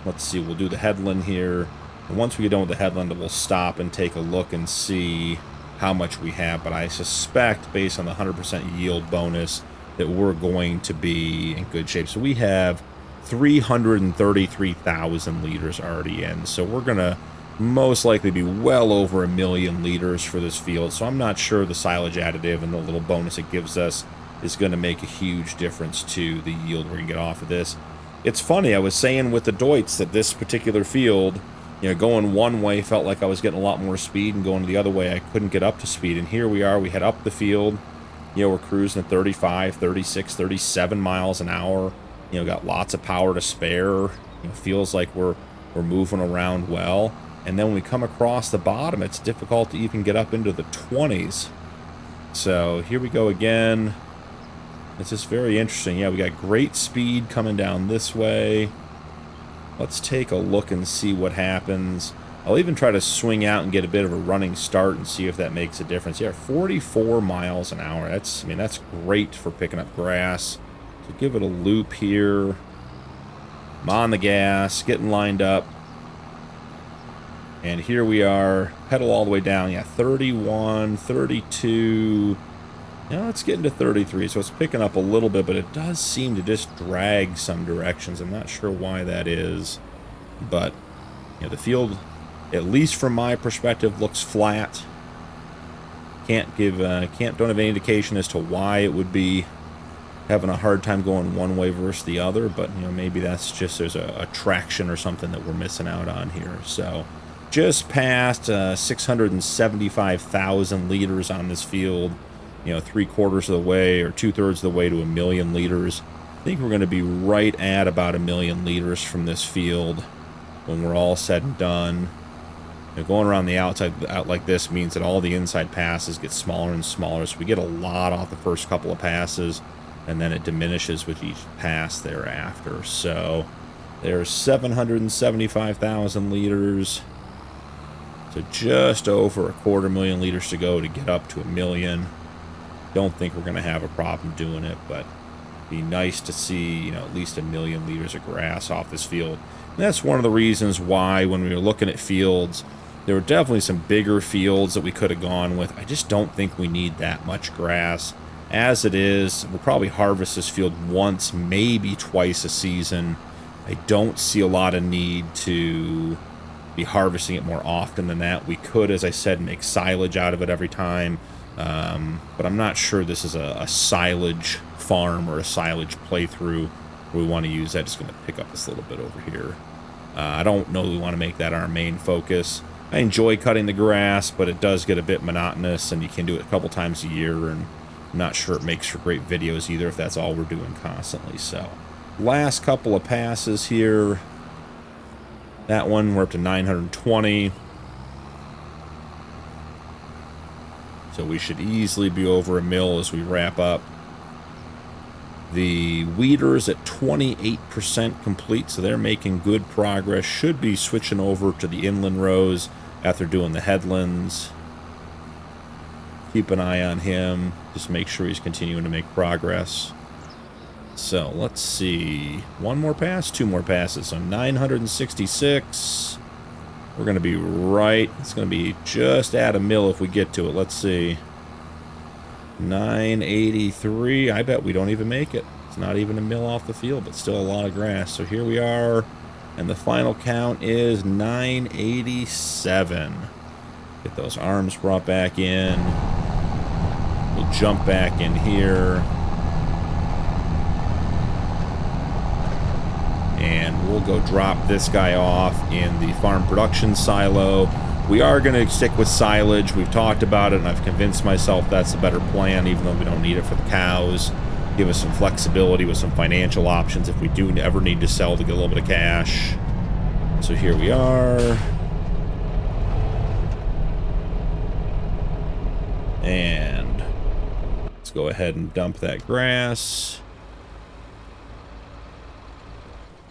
[SPEAKER 1] let's see, we'll do the headland here. And once we get done with the headland, we'll stop and take a look and see how much we have. But I suspect, based on the 100% yield bonus, that we're going to be in good shape. So we have 333,000 liters already in. So we're going to most likely be well over 1 million liters for this field. So I'm not sure the silage additive and the little bonus it gives us is going to make a huge difference to the yield we're going to get off of this. it's funny, I was saying with the Deutz that this particular field, you know, going one way felt like I was getting a lot more speed, and going the other way I couldn't get up to speed. And here we are, we head up the field, you know, we're cruising at 35, 36, 37 miles an hour. You know, got lots of power to spare. You know, feels like we're moving around well. And then when we come across the bottom, it's difficult to even get up into the 20s. So here we go again. It's just very interesting. Yeah, we got great speed coming down this way. Let's take a look and see what happens. I'll even try to swing out and get a bit of a running start and see if that makes a difference. Yeah, 44 miles an hour. That's, I mean, that's great for picking up grass. So give it a loop here. I'm on the gas, getting lined up. And here we are, pedal all the way down. Yeah, 31, 32. Now it's getting to 33, so it's picking up a little bit, but it does seem to just drag some directions. I'm not sure why that is, but you know, the field, at least from my perspective, looks flat. Don't have any indication as to why it would be having a hard time going one way versus the other, but you know, maybe that's just there's a traction or something that we're missing out on here. So just past 675,000 liters on this field, you know, 3/4 of the way or 2/3 of the way to 1,000,000 liters. I think we're going to be right at about 1,000,000 liters from this field when we're all said and done. You know, going around the outside out like this means that all the inside passes get smaller and smaller, so we get a lot off the first couple of passes, and then it diminishes with each pass thereafter. So there's 775,000 liters. So just over 250,000 liters to go to get up to 1,000,000. Don't think we're going to have a problem doing it, but it'd be nice to see, you know, at least 1,000,000 liters of grass off this field. And that's one of the reasons why when we were looking at fields, there were definitely some bigger fields that we could have gone with. I just don't think we need that much grass. As it is, we'll probably harvest this field once, maybe twice a season. I don't see a lot of need to be harvesting it more often than that. We could, as I said, make silage out of it every time. But I'm not sure this is a silage farm or a silage playthrough where we want to use that. Just going to pick up this little bit over here. I don't know that we want to make that our main focus. I enjoy cutting the grass, but it does get a bit monotonous, and you can do it a couple times a year, and I'm not sure it makes for great videos either if that's all we're doing constantly. So last couple of passes here. That one, we're up to 920. So we should easily be over 1,000,000 as we wrap up. The weeders at 28% complete, so they're making good progress. Should be switching over to the inland rows after doing the headlands. Keep an eye on him. Just make sure he's continuing to make progress. So let's see. One more pass, two more passes. So 966. We're going to be right. It's going to be just at 1,000,000 if we get to it. Let's see. 983. I bet we don't even make it. It's not even 1,000,000 off the field, but still a lot of grass. So here we are. And the final count is 987. Get those arms brought back in. We'll jump back in here. And we'll go drop this guy off in the farm production silo. We are going to stick with silage. We've talked about it, and I've convinced myself that's a better plan, even though we don't need it for the cows. Give us some flexibility with some financial options if we do ever need to sell to get a little bit of cash. So here we are. And let's go ahead and dump that grass.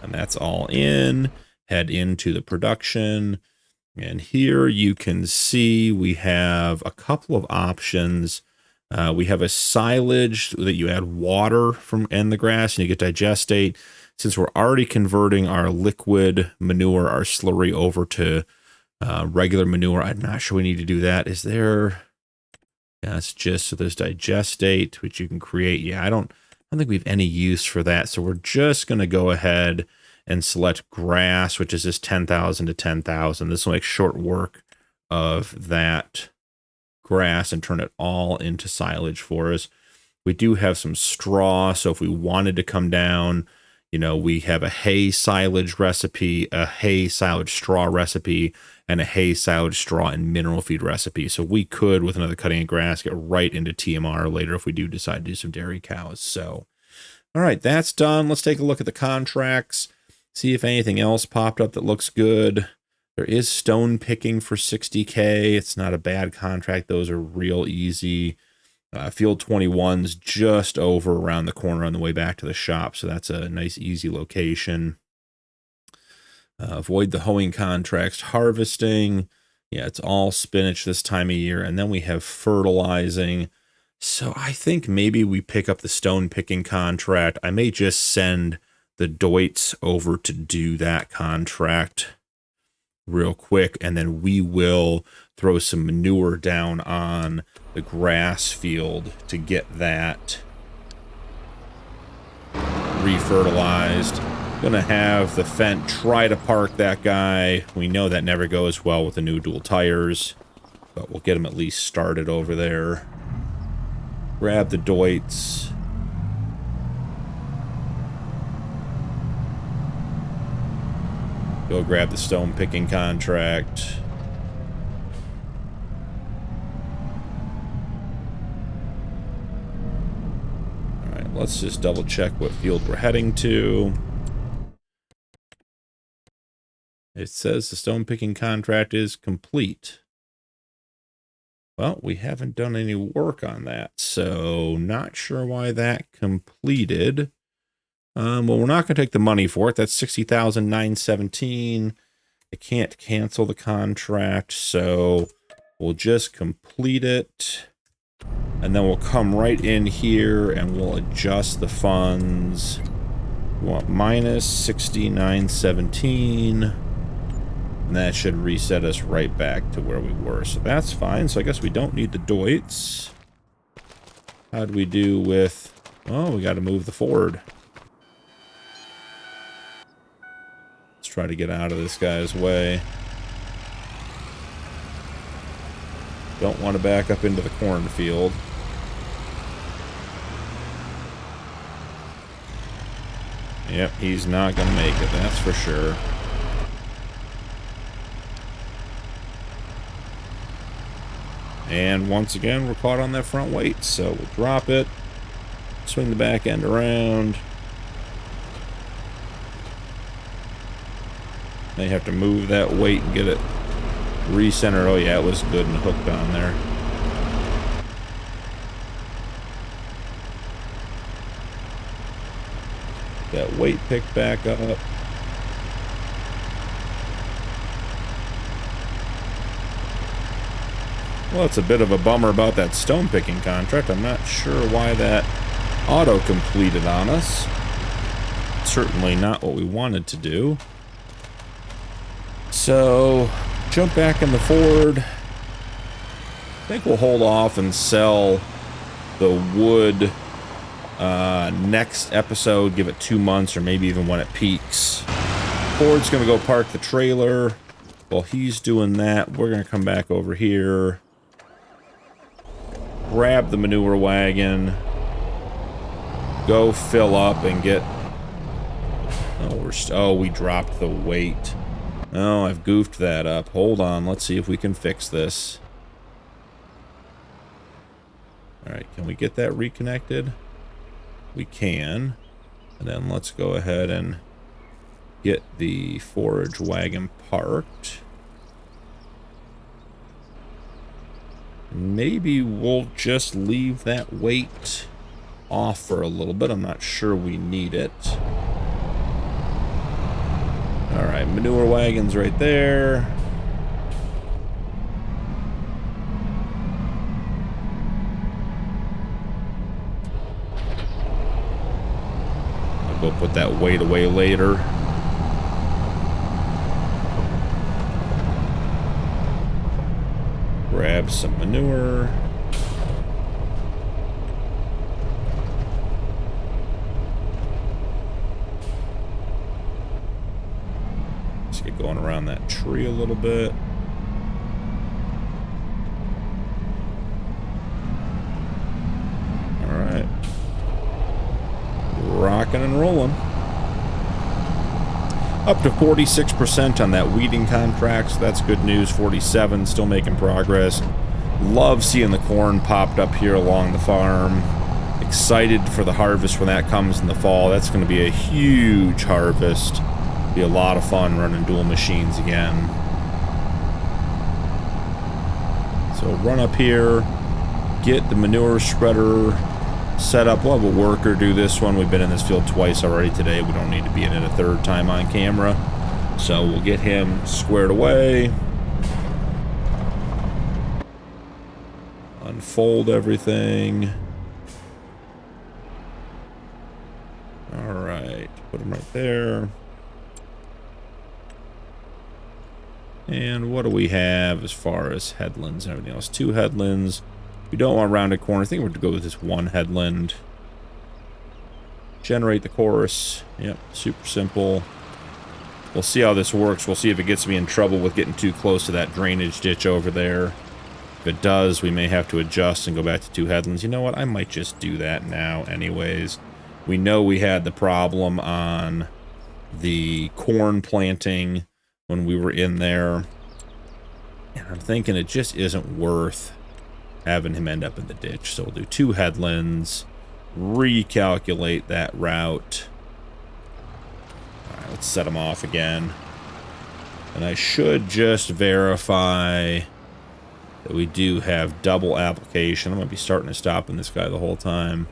[SPEAKER 1] And that's all in. Head into the production. And here you can see we have a couple of options. We have a silage that you add water from in the grass and you get digestate. Since we're already converting our liquid manure, our slurry, over to regular manure, I'm not sure we need to do that. Is there... Yeah, it's just so there's digestate, which you can create. Yeah, I don't think we have any use for that. So we're just going to go ahead and select grass, which is just 10,000 to 10,000. This will make short work of that grass and turn it all into silage for us. We do have some straw, so if we wanted to come down, You know, we have a hay silage recipe, a hay silage straw recipe, and a hay silage straw and mineral feed recipe. So we could, with another cutting of grass, get right into TMR later if we do decide to do some dairy cows. So, all right, that's done. Let's take a look at the contracts, see if anything else popped up that looks good. There is stone picking for 60K. It's not a bad contract. Those are real easy. Field 21's just over around the corner on the way back to the shop, so that's a nice, easy location. Avoid the hoeing contracts. Harvesting, yeah, it's all spinach this time of year. And then we have fertilizing. So I think maybe we pick up the stone picking contract. I may just send the Deutz over to do that contract real quick, and then we will throw some manure down on the grass field to get that refertilized. Gonna have the Fent try to park that guy. We know that never goes well with the new dual tires, but we'll get him at least started over there. Grab the Deutz. Go grab the stone picking contract. All right, let's just double check what field we're heading to. It says the stone picking contract is complete. Well, we haven't done any work on that, so not sure why that completed. Well, we're not going to take the money for it. That's $60,917. I can't cancel the contract, so we'll just complete it. And then we'll come right in here and we'll adjust the funds. We want minus 6917. And that should reset us right back to where we were. So that's fine. So I guess we don't need the Deutz. How'd we do with... Oh, we got to move the Ford. Try to get out of this guy's way. Don't want to back up into the cornfield. Yep, he's not going to make it, that's for sure. And once again, we're caught on that front weight, so we'll drop it, swing the back end around. They have to move that weight and get it recentered. Oh yeah, it was good and hooked on there. That weight picked back up. Well, it's a bit of a bummer about that stone picking contract. I'm not sure why that auto completed on us. Certainly not what we wanted to do. So, jump back in the Ford. I think we'll hold off and sell the wood next episode. Give it 2 months or maybe even when it peaks. Ford's going to go park the trailer. While he's doing that, we're going to come back over here. Grab the manure wagon. Go fill up and get... Oh, we dropped the weight. Oh, I've goofed that up. Hold on, let's see if we can fix this. Alright, can we get that reconnected? We can. And then let's go ahead and get the forage wagon parked. Maybe we'll just leave that weight off for a little bit. I'm not sure we need it. Alright, manure wagon's right there. I'll go put that weight away later. Grab some manure. Get going around that tree a little bit. All right. Rocking and rolling. Up to 46% on that weeding contract, so that's good news. 47, still making progress. Love seeing the corn popped up here along the farm. Excited for the harvest when that comes in the fall. That's going to be a huge harvest. Be a lot of fun running dual machines again. So run up here, get the manure spreader set up. We'll have a worker do this one. We've been in this field twice already today. We don't need to be in it a third time on camera. So we'll get him squared away. Unfold everything. Alright, put him right there. And what do we have as far as headlands and everything else? 2 headlands. We don't want rounded corner. I think we're going to go with this 1 headland. Generate the chorus. Yep, super simple. We'll see how this works. We'll see if it gets me in trouble with getting too close to that drainage ditch over there. If it does, we may have to adjust and go back to 2 headlands. You know what? I might just do that now anyways. We know we had the problem on the corn planting when we were in there. And I'm thinking it just isn't worth having him end up in the ditch. So we'll do 2 headlands, recalculate that route. All right, let's set him off again. And I should just verify that we do have double application. I'm going to be starting and stopping this guy the whole time.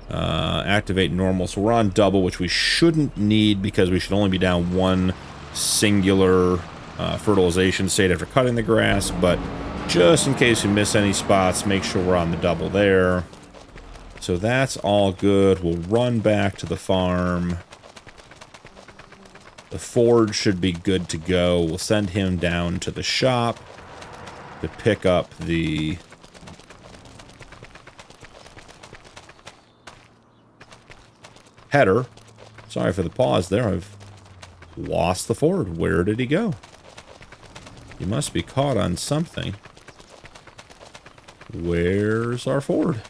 [SPEAKER 1] Activate normal. So we're on double, which we shouldn't need because we should only be down 1 singular fertilization state after cutting the grass. But just in case we miss any spots, make sure we're on the double there. So that's all good. We'll run back to the farm. The forge should be good to go. We'll send him down to the shop to pick up the header. Sorry for the pause there. I've lost the Ford. Where did he go? He must be caught on something. Where's our Ford?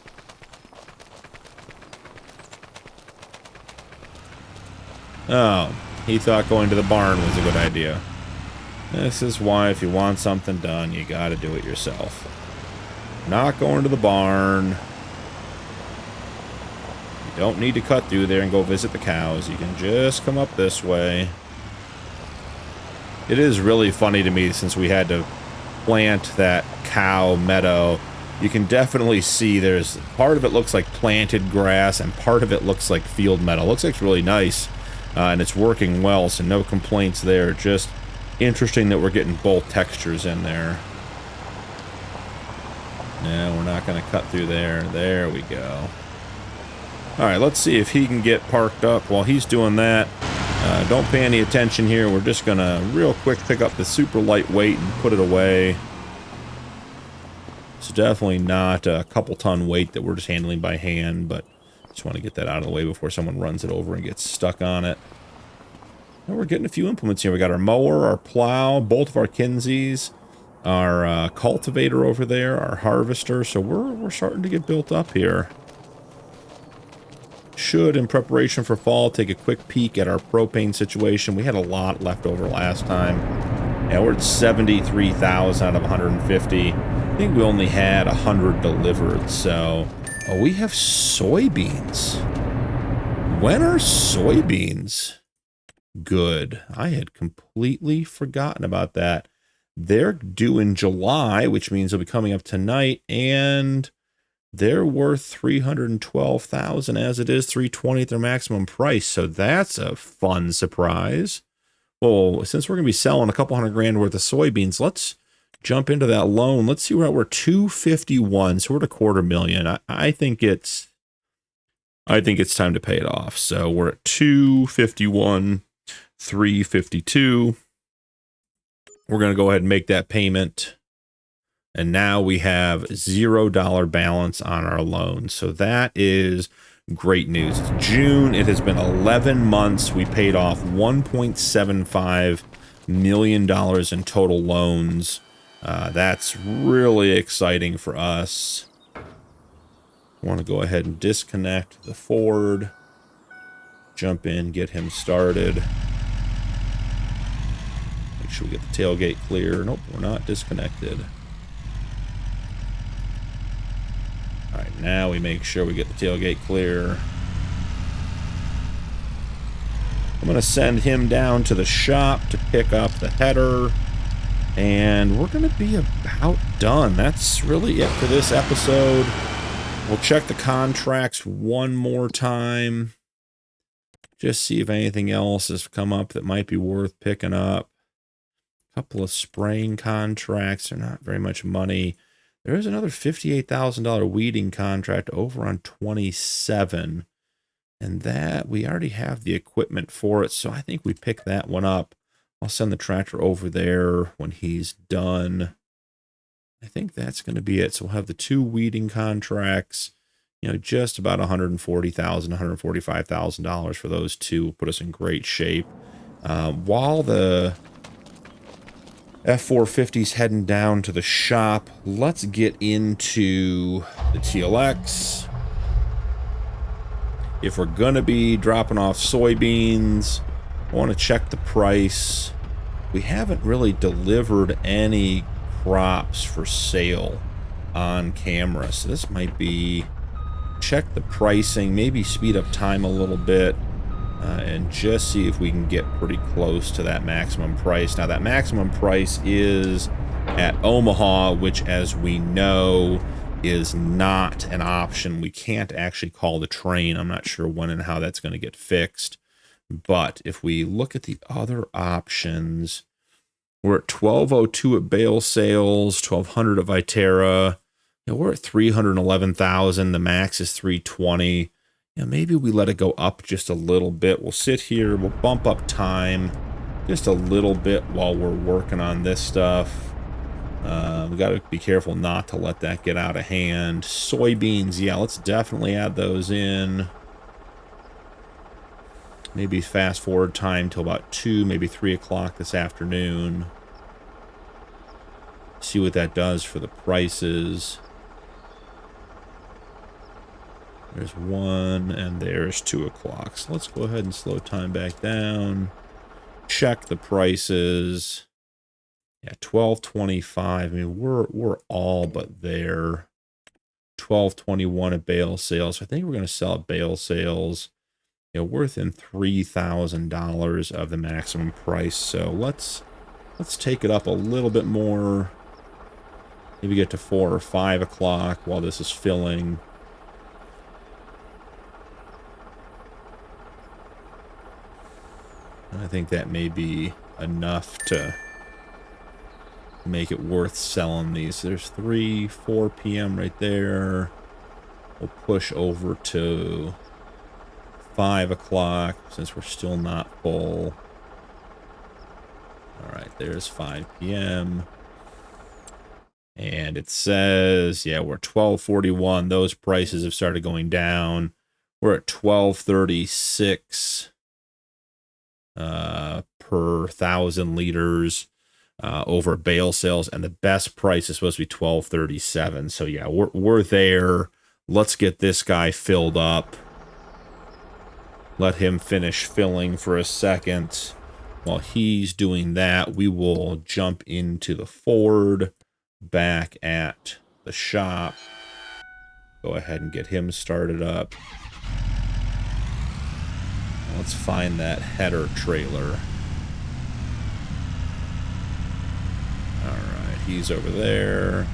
[SPEAKER 1] Oh, he thought going to the barn was a good idea. This is why if you want something done, you gotta do it yourself. Not going to the barn. You don't need to cut through there and go visit the cows. You can just come up this way. It is really funny to me since we had to plant that cow meadow. You can definitely see there's part of it looks like planted grass and part of it looks like field meadow. Looks like it's really nice and it's working well, so no complaints there. Just interesting that we're getting both textures in there. No, we're not going to cut through there. There we go. Alright, let's see if he can get parked up. While he's doing that, don't pay any attention here. We're just going to real quick pick up the super lightweight and put it away. It's definitely not a couple ton weight that we're just handling by hand, but just want to get that out of the way before someone runs it over and gets stuck on it. And we're getting a few implements here. We got our mower, our plow, both of our Kinseys, our cultivator over there, our harvester. So we're starting to get built up here. Should, in preparation for fall, take a quick peek at our propane situation. We had a lot left over last time. Yeah, we're at 73,000 out of 150. I think we only had 100 delivered, so... Oh, we have soybeans. When are soybeans good? I had completely forgotten about that. They're due in July, which means they'll be coming up tonight, and they're worth 312,000 as it is 320 at their maximum price. So that's a fun surprise. Well, since we're going to be selling a couple $100 grand worth of soybeans, let's jump into that loan. Let's see, we're 251, so we're at $250,000. I think it's time to pay it off. So we're at 251, 352. We're going to go ahead and make that payment. And now we have $0 balance on our loan. So that is great news. It's June. It has been 11 months. We paid off $1.75 million in total loans. That's really exciting for us. I want to go ahead and disconnect the Ford. Jump in, get him started. Make sure we get the tailgate clear. Nope, we're not disconnected. All right, now we make sure we get the tailgate clear. I'm going to send him down to the shop to pick up the header. And we're going to be about done. That's really it for this episode. We'll check the contracts one more time. Just see if anything else has come up that might be worth picking up. A couple of spraying contracts. They're not very much money. There is another $58,000 weeding contract over on 27. And that, we already have the equipment for it, so I think we pick that one up. I'll send the tractor over there when he's done. I think that's going to be it. So we'll have the 2 weeding contracts, you know, just about $140,000, $145,000 for those 2 will put us in great shape. While the F450's heading down to the shop, let's get into the TLX. If we're going to be dropping off soybeans, I want to check the price. We haven't really delivered any crops for sale on camera, so this might be, check the pricing, maybe speed up time a little bit, and just see if we can get pretty close to that maximum price. Now, that maximum price is at Omaha, which, as we know, is not an option. We can't actually call the train. I'm not sure when and how that's going to get fixed. But if we look at the other options, we're at 1202 at bale sales, 1200 at Viterra. You know, we're at 311,000. The max is 320. You know, maybe we let it go up just a little bit. We'll sit here. We'll bump up time just a little bit while we're working on this stuff. We got to be careful not to let that get out of hand. Soybeans, yeah, let's definitely add those in. Maybe fast forward time till about 2, maybe 3 o'clock this afternoon. See what that does for the prices. There's 1 and there's 2 o'clock. So let's go ahead and slow time back down. Check the prices. Yeah, 1225. I mean, we're all but there. 1221 at bale sales. I think we're going to sell at bale sales. You know, worth in $3,000 of the maximum price. So let's take it up a little bit more. Maybe get to 4 or 5 o'clock while this is filling. I think that may be enough to make it worth selling these. There's 4 p.m. right there. We'll push over to 5 o'clock since we're still not full. All right, there's 5 p.m. And it says, yeah, we're 1241. Those prices have started going down. We're at 1236 per 1,000 liters. Over bale sales, and the best price is supposed to be 1237. So yeah, we're there. Let's get this guy filled up. Let him finish filling for a second. While he's doing that, we will jump into the Ford back at the shop. Go ahead and get him started up. Let's find that header trailer. Alright, he's over there.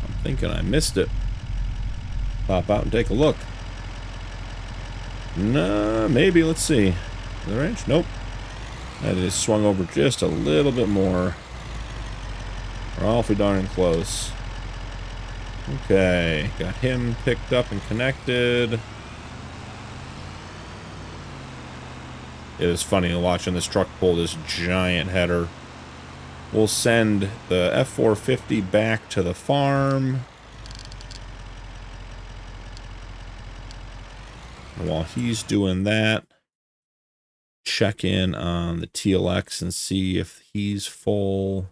[SPEAKER 1] I'm thinking I missed it. Pop out and take a look. No, maybe. Let's see. The range? Nope. That is swung over just a little bit more. We're awfully darn close. Okay, got him picked up and connected. It is funny watching this truck pull this giant header. We'll send the F450 back to the farm. And while he's doing that, check in on the TLX and see if he's full.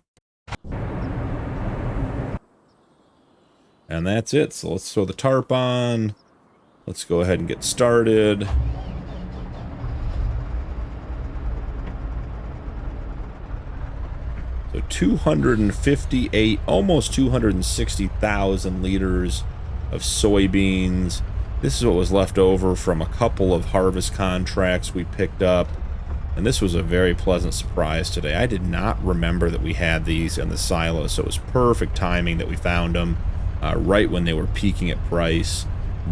[SPEAKER 1] And that's it. So let's throw the tarp on. Let's go ahead and get started. So 258, almost 260,000 liters of soybeans. This is what was left over from a couple of harvest contracts we picked up. And this was a very pleasant surprise today. I did not remember that we had these in the silo, so it was perfect timing that we found them right when they were peaking at price.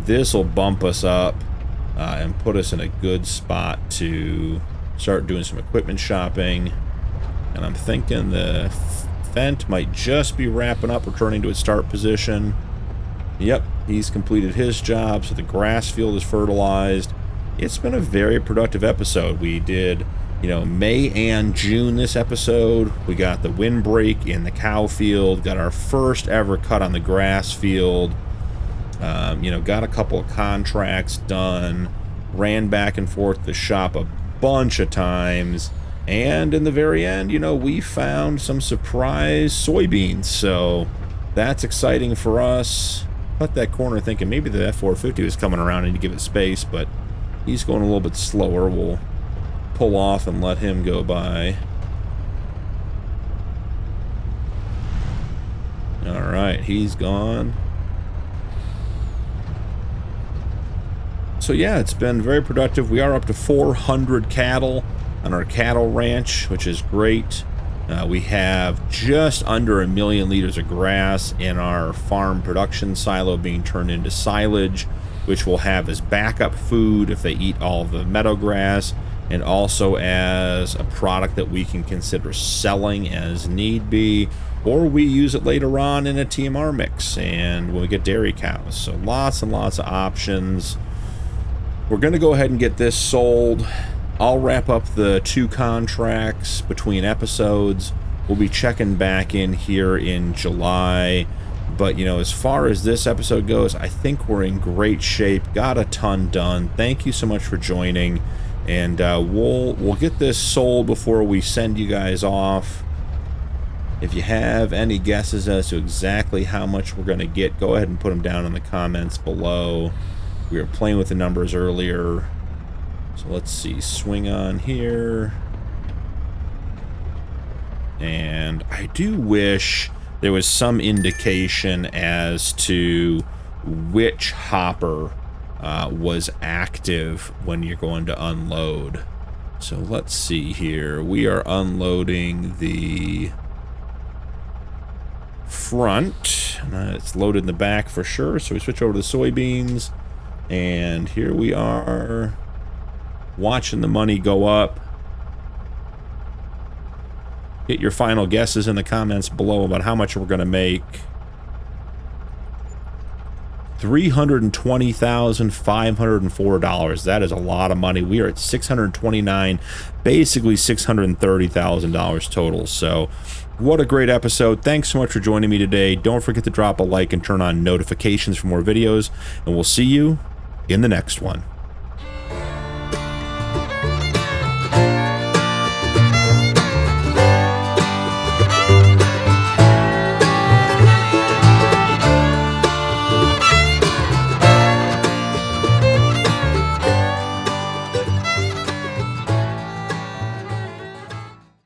[SPEAKER 1] This will bump us up and put us in a good spot to start doing some equipment shopping. And I'm thinking the Fent might just be wrapping up, returning to its start position. Yep, he's completed his job, so the grass field is fertilized. It's been a very productive episode. We did, you know, May and June this episode. We got the windbreak in the cow field, got our first ever cut on the grass field. You know, got a couple of contracts done, ran back and forth to the shop a bunch of times. And in the very end, you know, we found some surprise soybeans, so that's exciting for us. Cut that corner thinking maybe the F450 was coming around and to give it space, but he's going a little bit slower. We'll pull off and let him go by. All right, he's gone. So yeah, it's been very productive. We are up to 400 cattle on our cattle ranch, which is great. We have just under 1 million liters of grass in our farm production silo being turned into silage, which will have as backup food if they eat all the meadow grass, and also as a product that we can consider selling as need be, or we use it later on in a TMR mix and when we get dairy cows. So lots and lots of options. We're going to go ahead and get this sold. I'll wrap up the 2 contracts between episodes. We'll be checking back in here in July. But, you know, as far as this episode goes, I think we're in great shape. Got a ton done. Thank you so much for joining. And we'll get this sold before we send you guys off. If you have any guesses as to exactly how much we're going to get, go ahead and put them down in the comments below. We were playing with the numbers earlier. So let's see, swing on here. And I do wish there was some indication as to which hopper was active when you're going to unload. So let's see here. We are unloading the front. It's loaded in the back for sure. So we switch over to the soybeans. And here we are, watching the money go up. Get your final guesses in the comments below about how much we're going to make. $320,504. That is a lot of money. We are at $629,000, basically $630,000 total. So what a great episode. Thanks so much for joining me today. Don't forget to drop a like and turn on notifications for more videos, and we'll see you in the next one.